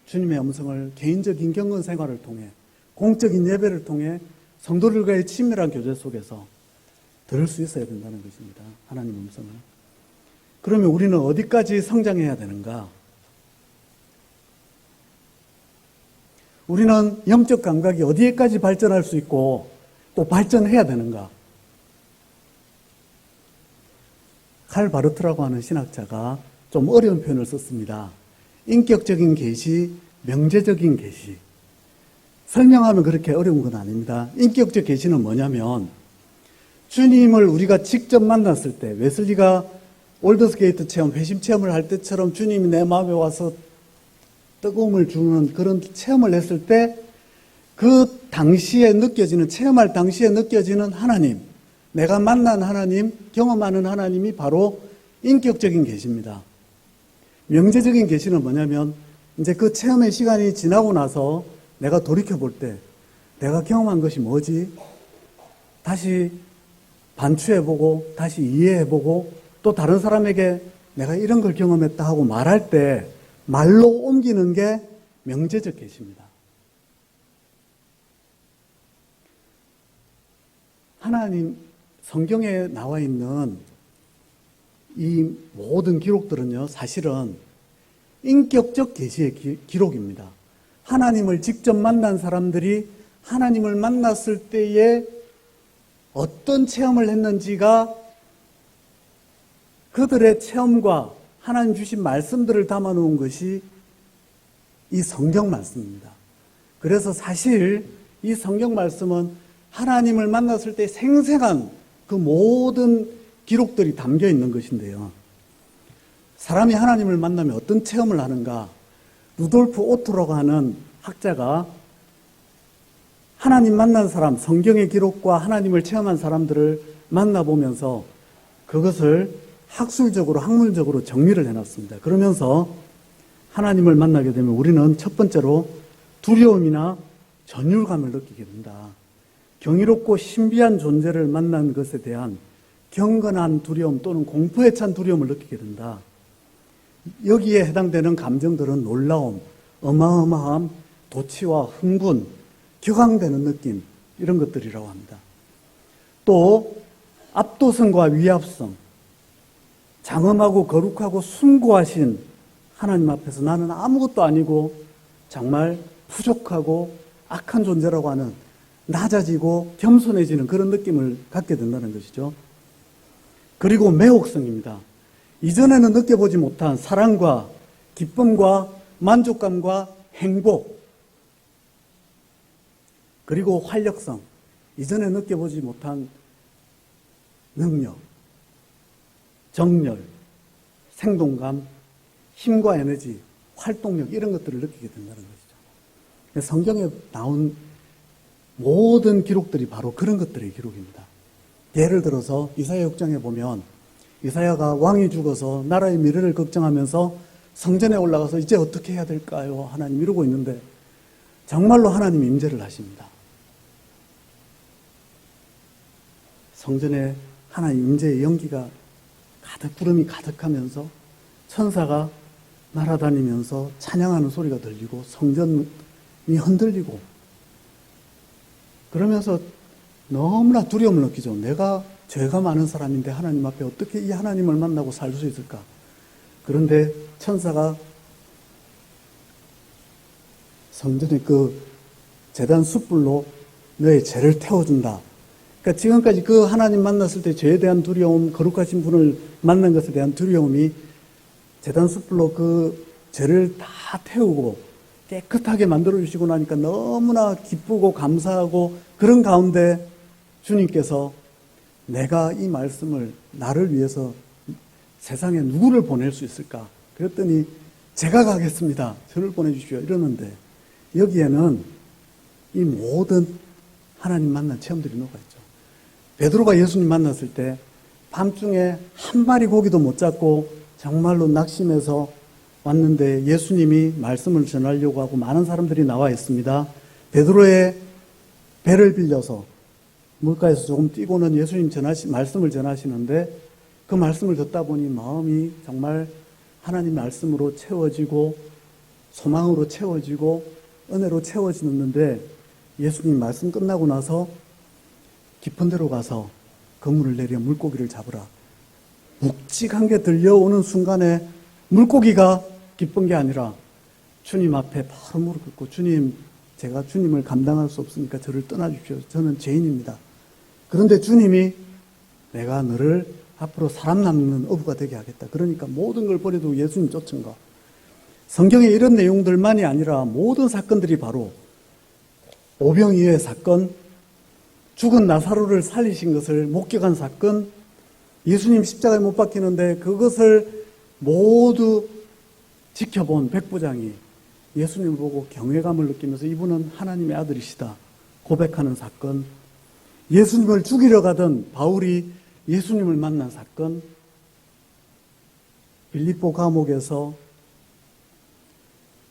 주님의 음성을 개인적인 경건 생활을 통해 공적인 예배를 통해 성도들과의 친밀한 교제 속에서 들을 수 있어야 된다는 것입니다. 하나님 음성을. 그러면 우리는 어디까지 성장해야 되는가? 우리는 영적 감각이 어디에까지 발전할 수 있고 또 발전해야 되는가? 칼 바르트라고 하는 신학자가 좀 어려운 표현을 썼습니다. 인격적인 계시, 명제적인 계시. 설명하면 그렇게 어려운 건 아닙니다. 인격적 계시는 뭐냐면 주님을 우리가 직접 만났을 때 웨슬리가 올더스게이트 체험, 회심 체험을 할 때처럼 주님이 내 마음에 와서 뜨거움을 주는 그런 체험을 했을 때 그 당시에 느껴지는, 체험할 당시에 느껴지는 하나님, 내가 만난 하나님, 경험하는 하나님이 바로 인격적인 계시입니다. 명제적인 계시는 뭐냐면 이제 그 체험의 시간이 지나고 나서 내가 돌이켜 볼 때 내가 경험한 것이 뭐지? 다시 반추해보고 다시 이해해보고 또 다른 사람에게 내가 이런 걸 경험했다 하고 말할 때 말로 옮기는 게 명제적 계시입니다. 하나님 성경에 나와 있는 이 모든 기록들은요, 사실은 인격적 계시의 기록입니다. 하나님을 직접 만난 사람들이 하나님을 만났을 때에 어떤 체험을 했는지가 그들의 체험과 하나님 주신 말씀들을 담아놓은 것이 이 성경 말씀입니다. 그래서 사실 이 성경 말씀은 하나님을 만났을 때 생생한 그 모든 기록들이 담겨 있는 것인데요. 사람이 하나님을 만나면 어떤 체험을 하는가? 루돌프 오토라고 하는 학자가 하나님 만난 사람, 성경의 기록과 하나님을 체험한 사람들을 만나보면서 그것을 학술적으로, 학문적으로 정리를 해놨습니다. 그러면서 하나님을 만나게 되면 우리는 첫 번째로 두려움이나 전율감을 느끼게 된다. 경이롭고 신비한 존재를 만난 것에 대한 경건한 두려움 또는 공포에 찬 두려움을 느끼게 된다. 여기에 해당되는 감정들은 놀라움, 어마어마함, 도취와 흥분, 격앙되는 느낌, 이런 것들이라고 합니다. 또 압도성과 위압성, 장엄하고 거룩하고 숭고하신 하나님 앞에서 나는 아무것도 아니고 정말 부족하고 악한 존재라고 하는 낮아지고 겸손해지는 그런 느낌을 갖게 된다는 것이죠. 그리고 매혹성입니다. 이전에는 느껴보지 못한 사랑과 기쁨과 만족감과 행복, 그리고 활력성, 이전에 느껴보지 못한 능력, 정열, 생동감, 힘과 에너지, 활동력, 이런 것들을 느끼게 된다는 것이죠. 성경에 나온 모든 기록들이 바로 그런 것들의 기록입니다. 예를 들어서 이사야 6장에 보면 이사야가 왕이 죽어서 나라의 미래를 걱정하면서 성전에 올라가서 이제 어떻게 해야 될까요? 하나님 이러고 있는데 정말로 하나님 임재를 하십니다. 성전에 하나님 임재의 연기가 가득, 구름이 가득하면서 천사가 날아다니면서 찬양하는 소리가 들리고 성전이 흔들리고 그러면서 너무나 두려움을 느끼죠. 내가 죄가 많은 사람인데 하나님 앞에 어떻게 이 하나님을 만나고 살 수 있을까? 그런데 천사가 성전의 그 제단 숯불로 너의 죄를 태워준다. 그러니까 지금까지 그 하나님 만났을 때 죄에 대한 두려움, 거룩하신 분을 만난 것에 대한 두려움이 제단 숯불로 그 죄를 다 태우고 깨끗하게 만들어주시고 나니까 너무나 기쁘고 감사하고 그런 가운데 주님께서 내가 이 말씀을 나를 위해서 세상에 누구를 보낼 수 있을까? 그랬더니 제가 가겠습니다. 저를 보내주십시오. 이러는데 여기에는 이 모든 하나님 만난 체험들이 녹아있죠. 베드로가 예수님 만났을 때 밤중에 한 마리 고기도 못 잡고 정말로 낙심해서 왔는데 예수님이 말씀을 전하려고 하고 많은 사람들이 나와 있습니다. 베드로의 배를 빌려서 물가에서 조금 뛰고는 예수님 말씀을 전하시는데 그 말씀을 듣다 보니 마음이 정말 하나님 말씀으로 채워지고 소망으로 채워지고 은혜로 채워지는데 예수님 말씀 끝나고 나서 깊은 데로 가서 그물을 내려 물고기를 잡으라. 묵직한 게 들려오는 순간에 물고기가 기쁜 게 아니라 주님 앞에 바로 무릎 꿇고 주님, 제가 주님을 감당할 수 없으니까 저를 떠나주십시오. 저는 죄인입니다. 그런데 주님이 내가 너를 앞으로 사람 남는 어부가 되게 하겠다. 그러니까 모든 걸 버려두고 예수님 쫓은 거. 성경에 이런 내용들만이 아니라 모든 사건들이 바로 오병이어의 사건, 죽은 나사로를 살리신 것을 목격한 사건, 예수님 십자가에 못 박히는데 그것을 모두 지켜본 백부장이 예수님을 보고 경외감을 느끼면서 이분은 하나님의 아들이시다 고백하는 사건, 예수님을 죽이려 가던 바울이 예수님을 만난 사건, 빌립보 감옥에서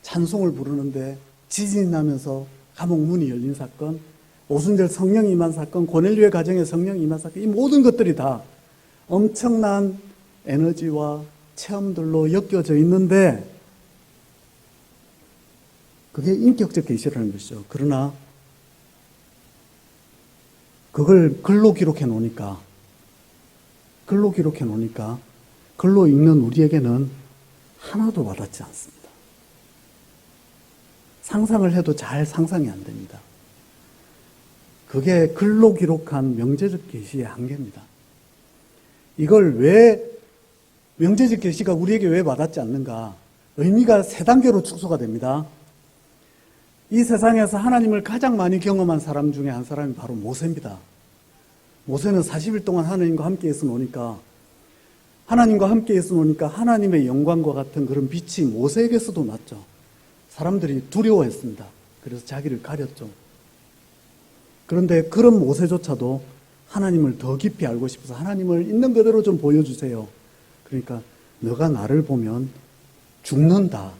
찬송을 부르는데 지진이 나면서 감옥 문이 열린 사건, 오순절 성령이 임한 사건, 고넬료의 가정에 성령이 임한 사건, 이 모든 것들이 다 엄청난 에너지와 체험들로 엮여져 있는데 그게 인격적 계시라는 것이죠. 그러나 그걸 글로 기록해 놓으니까 글로 읽는 우리에게는 하나도 와닿지 않습니다. 상상을 해도 잘 상상이 안 됩니다. 그게 글로 기록한 명제적 계시의 한계입니다. 이걸 왜 명제적 계시가 우리에게 왜 와닿지 않는가? 의미가 세 단계로 축소가 됩니다. 이 세상에서 하나님을 가장 많이 경험한 사람 중에 한 사람이 바로 모세입니다. 모세는 40일 동안 하나님과 함께 있어 놓으니까 하나님의 영광과 같은 그런 빛이 모세에게서도 났죠. 사람들이 두려워했습니다. 그래서 자기를 가렸죠. 그런데 그런 모세조차도 하나님을 더 깊이 알고 싶어서 하나님을 있는 그대로 좀 보여주세요. 그러니까 너가 나를 보면 죽는다.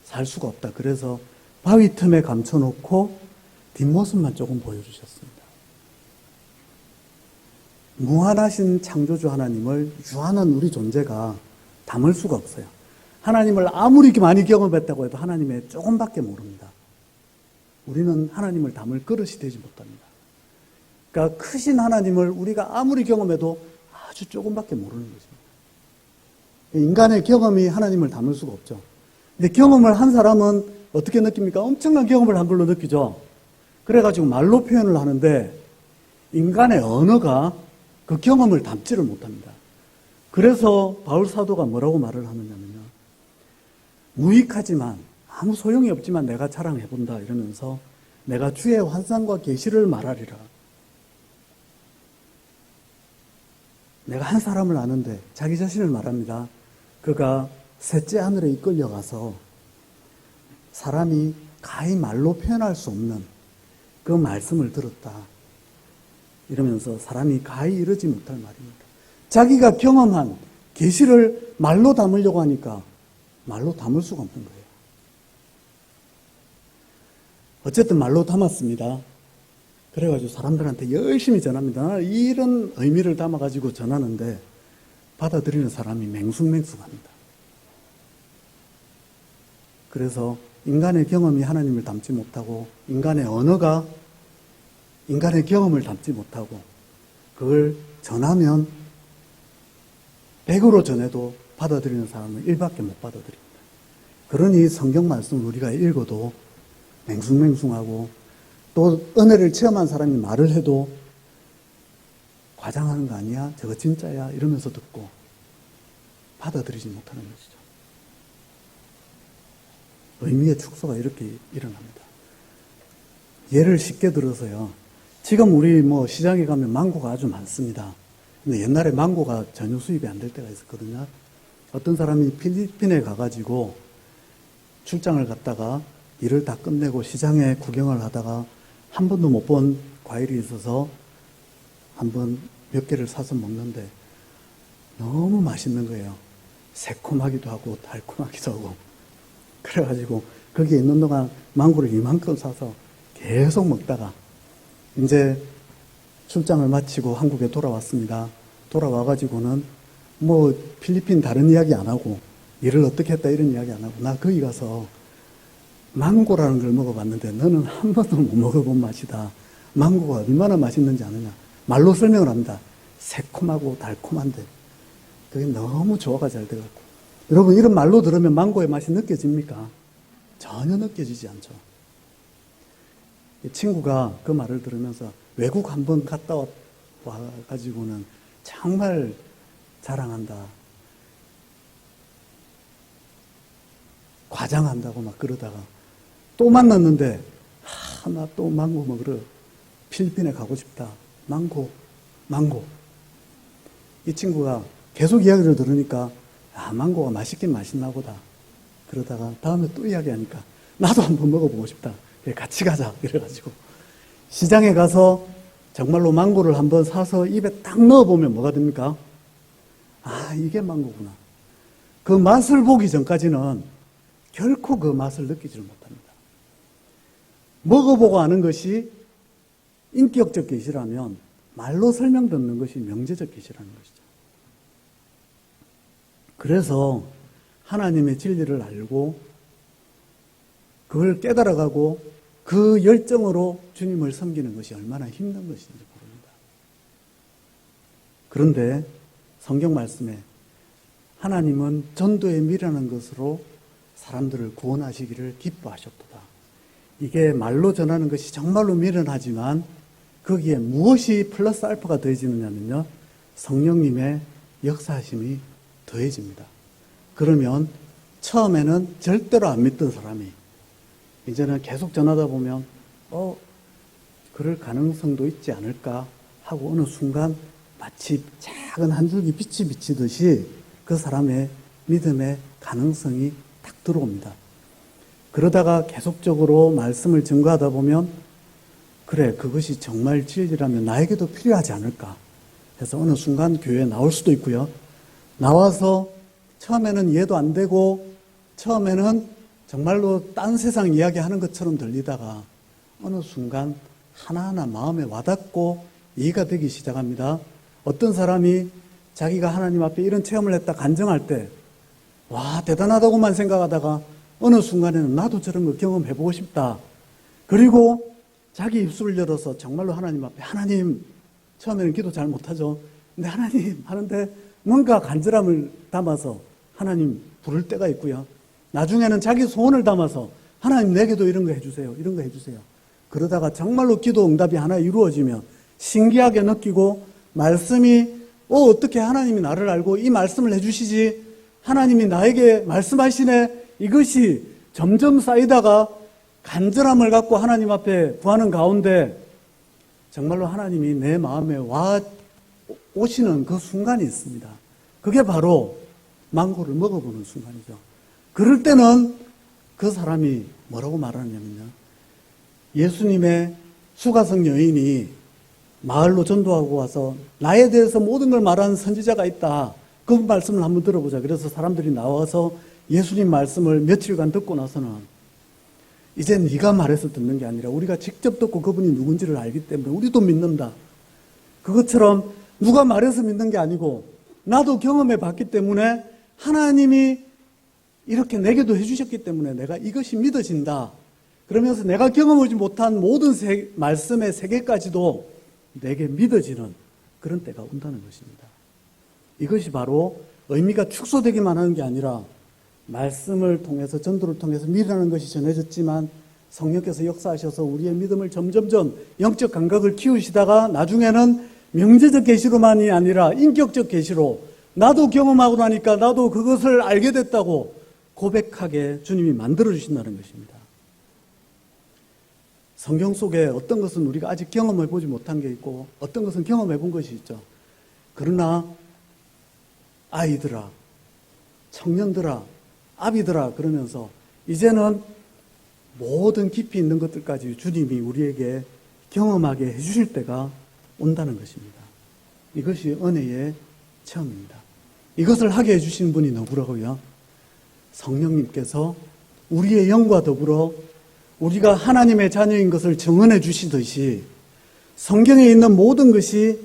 살 수가 없다. 그래서 바위 틈에 감춰놓고 뒷모습만 조금 보여주셨습니다. 무한하신 창조주 하나님을 유한한 우리 존재가 담을 수가 없어요. 하나님을 아무리 많이 경험했다고 해도 하나님의 조금밖에 모릅니다. 우리는 하나님을 담을 그릇이 되지 못합니다. 그러니까 크신 하나님을 우리가 아무리 경험해도 아주 조금밖에 모르는 것입니다. 인간의 경험이 하나님을 담을 수가 없죠. 근데 경험을 한 사람은 어떻게 느낍니까? 엄청난 경험을 한 걸로 느끼죠. 그래가지고 말로 표현을 하는데 인간의 언어가 그 경험을 담지를 못합니다. 그래서 바울 사도가 뭐라고 말을 하느냐면요. 무익하지만 아무 소용이 없지만 내가 자랑해본다 이러면서 내가 주의 환상과 계시를 말하리라. 내가 한 사람을 아는데 자기 자신을 말합니다. 그가 셋째 하늘에 이끌려가서 사람이 가히 말로 표현할 수 없는 그 말씀을 들었다. 이러면서 사람이 가히 이르지 못할 말입니다. 자기가 경험한 계시를 말로 담으려고 하니까 말로 담을 수가 없는 거예요. 어쨌든 말로 담았습니다. 그래가지고 사람들한테 열심히 전합니다. 이런 의미를 담아가지고 전하는데 받아들이는 사람이 맹숭맹숭합니다. 그래서 인간의 경험이 하나님을 담지 못하고 인간의 언어가 인간의 경험을 담지 못하고 그걸 전하면 100으로 전해도 받아들이는 사람은 1밖에 못 받아들입니다. 그러니 성경 말씀을 우리가 읽어도 맹숭맹숭하고 또 은혜를 체험한 사람이 말을 해도 과장하는 거 아니야? 저거 진짜야? 이러면서 듣고 받아들이지 못하는 것이죠. 의미의 축소가 이렇게 일어납니다. 예를 쉽게 들어서요. 지금 우리 시장에 가면 망고가 아주 많습니다. 근데 옛날에 망고가 전혀 수입이 안 될 때가 있었거든요. 어떤 사람이 필리핀에 가가지고 출장을 갔다가 일을 다 끝내고 시장에 구경을 하다가 한 번도 못 본 과일이 있어서 한번 몇 개를 사서 먹는데 너무 맛있는 거예요. 새콤하기도 하고 달콤하기도 하고. 그래가지고 거기에 있는 동안 망고를 이만큼 사서 계속 먹다가 이제 출장을 마치고 한국에 돌아왔습니다. 돌아와가지고는 필리핀 다른 이야기 안 하고 일을 어떻게 했다 이런 이야기 안 하고 나 거기 가서 망고라는 걸 먹어봤는데 너는 한 번도 못 먹어본 맛이다. 망고가 얼마나 맛있는지 아느냐. 말로 설명을 합니다. 새콤하고 달콤한데 그게 너무 조화가 잘 돼갖고 여러분 이런 말로 들으면 망고의 맛이 느껴집니까? 전혀 느껴지지 않죠. 친구가 그 말을 들으면서 외국 한번 갔다 와가지고는 정말 자랑한다. 과장한다고 막 그러다가 또 만났는데 나 또 망고 먹으러 필리핀에 가고 싶다. 망고. 이 친구가 계속 이야기를 들으니까 망고가 맛있긴 맛있나 보다. 그러다가 다음에 또 이야기하니까 나도 한번 먹어보고 싶다. 그래, 같이 가자. 이래가지고 시장에 가서 정말로 망고를 한번 사서 입에 딱 넣어보면 뭐가 됩니까? 이게 망고구나. 그 맛을 보기 전까지는 결코 그 맛을 느끼지를 못합니다. 먹어보고 아는 것이 인격적 계시라면 말로 설명 듣는 것이 명제적 계시라는 것이죠. 그래서 하나님의 진리를 알고 그걸 깨달아가고 그 열정으로 주님을 섬기는 것이 얼마나 힘든 것인지 모릅니다. 그런데 성경 말씀에 하나님은 전도에 미련한 것으로 사람들을 구원하시기를 기뻐하셨도다. 이게 말로 전하는 것이 정말로 미련하지만 거기에 무엇이 플러스 알파가 더해지느냐면요, 성령님의 역사하심이 더해집니다. 그러면 처음에는 절대로 안 믿던 사람이 이제는 계속 전하다 보면 그럴 가능성도 있지 않을까 하고 어느 순간 마치 작은 한 줄기 빛이 비치듯이 그 사람의 믿음의 가능성이 딱 들어옵니다. 그러다가 계속적으로 말씀을 증거하다 보면 그래, 그것이 정말 진리라면 나에게도 필요하지 않을까 해서 어느 순간 교회에 나올 수도 있고요. 나와서 처음에는 이해도 안 되고 처음에는 정말로 딴 세상 이야기하는 것처럼 들리다가 어느 순간 하나하나 마음에 와닿고 이해가 되기 시작합니다. 어떤 사람이 자기가 하나님 앞에 이런 체험을 했다 간증할 때 와, 대단하다고만 생각하다가 어느 순간에는 나도 저런 거 경험해보고 싶다. 그리고 자기 입술을 열어서 정말로 하나님 앞에 하나님, 처음에는 기도 잘 못하죠. 근데 하나님 하는데 뭔가 간절함을 담아서 하나님 부를 때가 있고요. 나중에는 자기 소원을 담아서 하나님 내게도 이런 거 해주세요. 이런 거 해주세요. 그러다가 정말로 기도 응답이 하나 이루어지면 신기하게 느끼고 말씀이 어떻게 하나님이 나를 알고 이 말씀을 해주시지, 하나님이 나에게 말씀하시네, 이것이 점점 쌓이다가 간절함을 갖고 하나님 앞에 구하는 가운데 정말로 하나님이 내 마음에 와 오시는 그 순간이 있습니다. 그게 바로 망고를 먹어보는 순간이죠. 그럴 때는 그 사람이 뭐라고 말하냐면요, 예수님의 수가성 여인이 마을로 전도하고 와서 나에 대해서 모든 걸 말하는 선지자가 있다. 그 말씀을 한번 들어보자. 그래서 사람들이 나와서 예수님 말씀을 며칠간 듣고 나서는 이제 네가 말해서 듣는 게 아니라 우리가 직접 듣고 그분이 누군지를 알기 때문에 우리도 믿는다. 그것처럼 누가 말해서 믿는 게 아니고 나도 경험해 봤기 때문에 하나님이 이렇게 내게도 해주셨기 때문에 내가 이것이 믿어진다. 그러면서 내가 경험하지 못한 모든 말씀의 세계까지도 내게 믿어지는 그런 때가 온다는 것입니다. 이것이 바로 의미가 축소되기만 하는 게 아니라 말씀을 통해서, 전도를 통해서 미라는 것이 전해졌지만 성령께서 역사하셔서 우리의 믿음을 점점점 영적 감각을 키우시다가 나중에는 명제적 계시로만이 아니라 인격적 계시로 나도 경험하고 나니까 나도 그것을 알게 됐다고 고백하게 주님이 만들어주신다는 것입니다. 성경 속에 어떤 것은 우리가 아직 경험해보지 못한 게 있고 어떤 것은 경험해본 것이 있죠. 그러나 아이들아, 청년들아, 아비들아 그러면서 이제는 모든 깊이 있는 것들까지 주님이 우리에게 경험하게 해주실 때가 온다는 것입니다. 이것이 은혜의 체험입니다. 이것을 하게 해주신 분이 누구라고요? 성령님께서 우리의 영과 더불어 우리가 하나님의 자녀인 것을 증언해 주시듯이 성경에 있는 모든 것이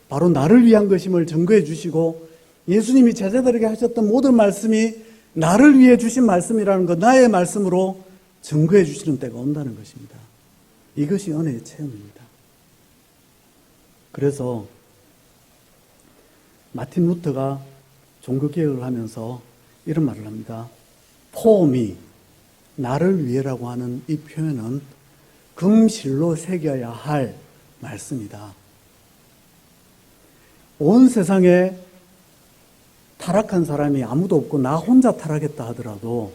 바로 나를 위한 것임을 증거해 주시고 예수님이 제자들에게 하셨던 모든 말씀이 나를 위해 주신 말씀이라는 것, 나의 말씀으로 증거해 주시는 때가 온다는 것입니다. 이것이 은혜의 체험입니다. 그래서 마틴 루터가 종교개혁을 하면서 이런 말을 합니다. 포미, 나를 위해라고 하는 이 표현은 금실로 새겨야 할 말씀이다. 온 세상에 타락한 사람이 아무도 없고 나 혼자 타락했다 하더라도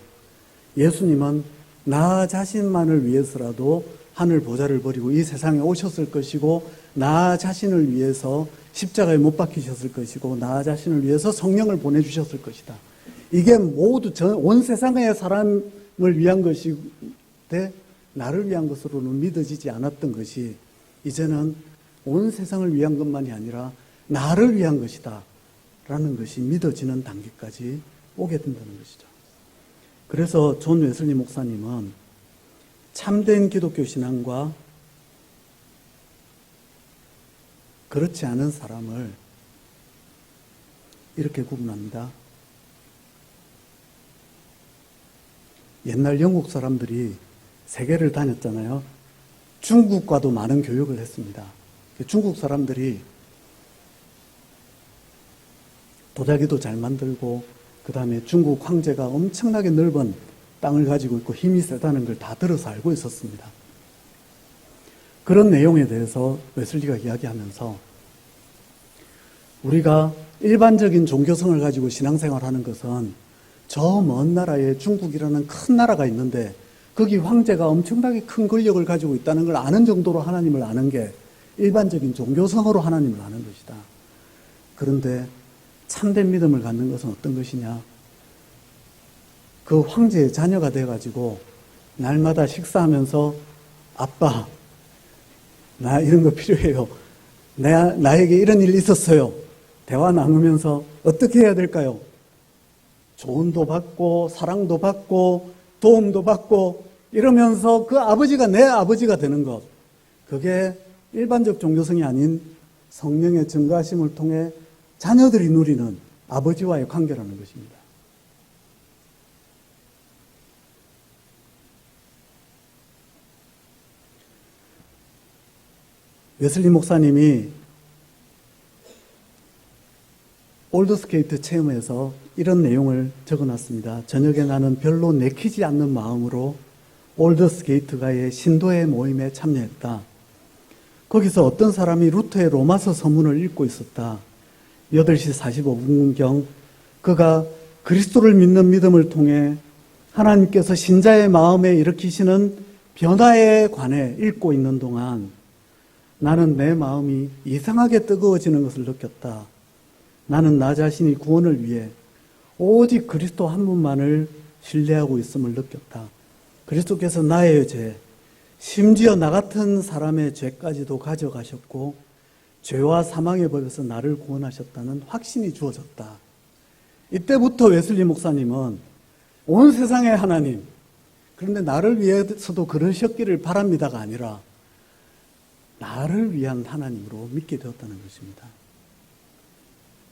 예수님은 나 자신만을 위해서라도 하늘 보좌를 버리고 이 세상에 오셨을 것이고 나 자신을 위해서 십자가에 못 박히셨을 것이고 나 자신을 위해서 성령을 보내주셨을 것이다. 이게 모두 온 세상의 사람을 위한 것인데 나를 위한 것으로는 믿어지지 않았던 것이 이제는 온 세상을 위한 것만이 아니라 나를 위한 것이다 라는 것이 믿어지는 단계까지 오게 된다는 것이죠. 그래서 존 웨슬리 목사님은 참된 기독교 신앙과 그렇지 않은 사람을 이렇게 구분합니다. 옛날 영국 사람들이 세계를 다녔잖아요. 중국과도 많은 교육을 했습니다. 중국 사람들이 도자기도 잘 만들고 그 다음에 중국 황제가 엄청나게 넓은 땅을 가지고 있고 힘이 세다는 걸 다 들어서 알고 있었습니다. 그런 내용에 대해서 웨슬리가 이야기하면서 우리가 일반적인 종교성을 가지고 신앙생활하는 것은 저 먼 나라에 중국이라는 큰 나라가 있는데 거기 황제가 엄청나게 큰 권력을 가지고 있다는 걸 아는 정도로 하나님을 아는 게 일반적인 종교성으로 하나님을 아는 것이다. 그런데 참된 믿음을 갖는 것은 어떤 것이냐? 그 황제의 자녀가 돼가지고 날마다 식사하면서 아빠, 나 이런 거 필요해요. 나에게 이런 일이 있었어요. 대화 나누면서 어떻게 해야 될까요? 조언도 받고 사랑도 받고 도움도 받고 이러면서 그 아버지가 내 아버지가 되는 것. 그게 일반적 종교성이 아닌 성령의 증거하심을 통해 자녀들이 누리는 아버지와의 관계라는 것입니다. 웨슬리 목사님이 올드스케이트 체험에서 이런 내용을 적어놨습니다. 저녁에 나는 별로 내키지 않는 마음으로 올드스케이트가의 신도의 모임에 참여했다. 거기서 어떤 사람이 루터의 로마서 서문을 읽고 있었다. 8시 45분경 그가 그리스도를 믿는 믿음을 통해 하나님께서 신자의 마음에 일으키시는 변화에 관해 읽고 있는 동안 나는 내 마음이 이상하게 뜨거워지는 것을 느꼈다. 나는 나 자신이 구원을 위해 오직 그리스도 한 분만을 신뢰하고 있음을 느꼈다. 그리스도께서 나의 죄, 심지어 나 같은 사람의 죄까지도 가져가셨고 죄와 사망의 법에서 나를 구원하셨다는 확신이 주어졌다. 이때부터 웨슬리 목사님은 온 세상의 하나님, 그런데 나를 위해서도 그러셨기를 바랍니다가 아니라 나를 위한 하나님으로 믿게 되었다는 것입니다.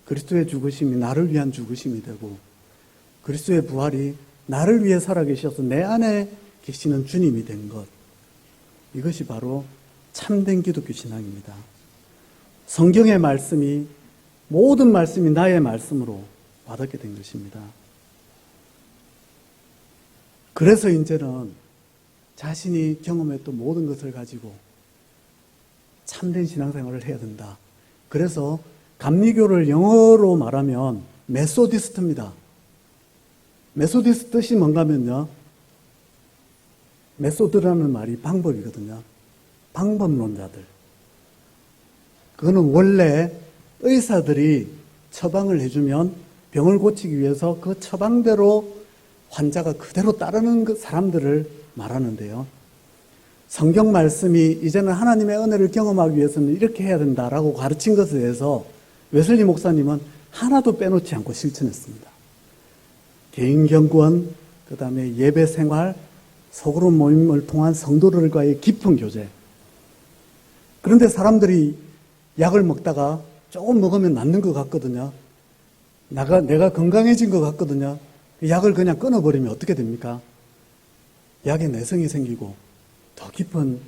그리스도의 죽으심이 나를 위한 죽으심이 되고 그리스도의 부활이 나를 위해 살아계셔서 내 안에 계시는 주님이 된 것. 이것이 바로 참된 기독교 신앙입니다. 성경의 말씀이 모든 말씀이 나의 말씀으로 와닿게 된 것입니다. 그래서 이제는 자신이 경험했던 모든 것을 가지고 참된 신앙생활을 해야 된다. 그래서 감리교를 영어로 말하면 메소디스트입니다. 메소디스트 뜻이 뭔가 하면요. 메소드라는 말이 방법이거든요. 방법론자들. 그거는 원래 의사들이 처방을 해주면 병을 고치기 위해서 그 처방대로 환자가 그대로 따르는 그 사람들을 말하는데요. 성경 말씀이 이제는 하나님의 은혜를 경험하기 위해서는 이렇게 해야 된다라고 가르친 것에 대해서 웨슬리 목사님은 하나도 빼놓지 않고 실천했습니다. 개인경건, 그 다음에 예배생활, 소그룹 모임을 통한 성도들과의 깊은 교제. 그런데 사람들이 약을 먹다가 조금 먹으면 낫는 것 같거든요. 내가 건강해진 것 같거든요. 약을 그냥 끊어버리면 어떻게 됩니까? 약에 내성이 생기고 더 깊은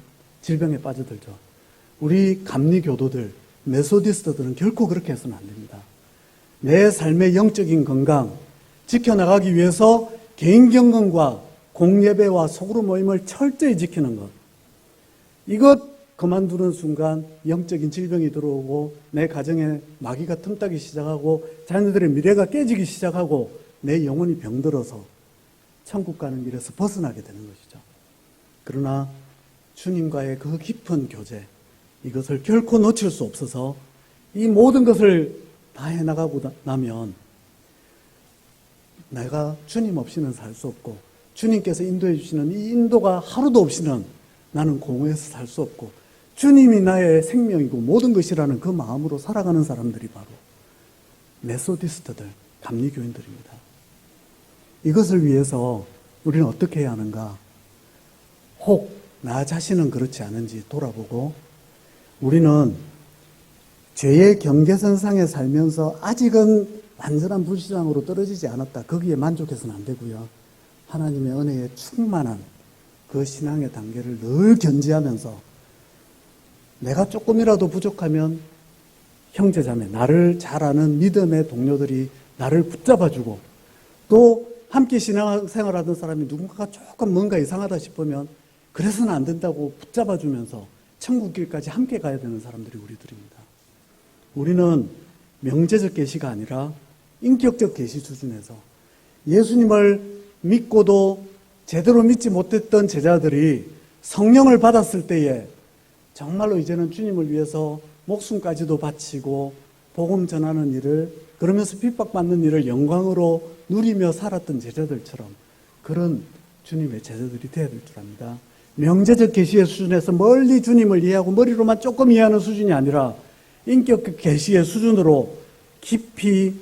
질병에 빠져들죠. 우리 감리교도들, 메소디스트들은 결코 그렇게 해서는 안 됩니다. 내 삶의 영적인 건강 지켜나가기 위해서 개인경건과 공예배와 소그룹 모임을 철저히 지키는 것. 이것 그만두는 순간 영적인 질병이 들어오고 내 가정에 마귀가 틈타기 시작하고 자녀들의 미래가 깨지기 시작하고 내 영혼이 병들어서 천국 가는 길에서 벗어나게 되는 것이죠. 그러나 주님과의 그 깊은 교제, 이것을 결코 놓칠 수 없어서 이 모든 것을 다 해나가고 나면 내가 주님 없이는 살 수 없고, 주님께서 인도해 주시는 이 인도가 하루도 없이는 나는 공허해서 살 수 없고, 주님이 나의 생명이고 모든 것이라는 그 마음으로 살아가는 사람들이 바로 메소디스트들, 감리교인들입니다. 이것을 위해서 우리는 어떻게 해야 하는가? 혹 나 자신은 그렇지 않은지 돌아보고, 우리는 죄의 경계선상에 살면서 아직은 완전한 불신앙으로 떨어지지 않았다, 거기에 만족해서는 안 되고요. 하나님의 은혜에 충만한 그 신앙의 단계를 늘 견지하면서 내가 조금이라도 부족하면 형제자매, 나를 잘 아는 믿음의 동료들이 나를 붙잡아주고, 또 함께 신앙생활하던 사람이 누군가가 조금 뭔가 이상하다 싶으면 그래서는 안 된다고 붙잡아주면서 천국길까지 함께 가야 되는 사람들이 우리들입니다. 우리는 명제적 계시가 아니라 인격적 계시 수준에서 예수님을 믿고도 제대로 믿지 못했던 제자들이 성령을 받았을 때에 정말로 이제는 주님을 위해서 목숨까지도 바치고 복음 전하는 일을, 그러면서 핍박받는 일을 영광으로 누리며 살았던 제자들처럼 그런 주님의 제자들이 되어야 될 줄 압니다. 명제적 계시의 수준에서 멀리 주님을 이해하고 머리로만 조금 이해하는 수준이 아니라 인격적 계시의 수준으로 깊이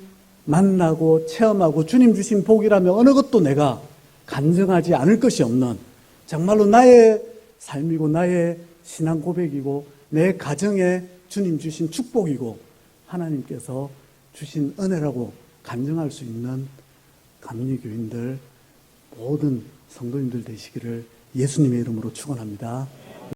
만나고 체험하고, 주님 주신 복이라면 어느 것도 내가 간증하지 않을 것이 없는, 정말로 나의 삶이고 나의 신앙 고백이고 내 가정에 주님 주신 축복이고 하나님께서 주신 은혜라고 간증할 수 있는 감리교인들, 모든 성도님들 되시기를 예수님의 이름으로 축원합니다.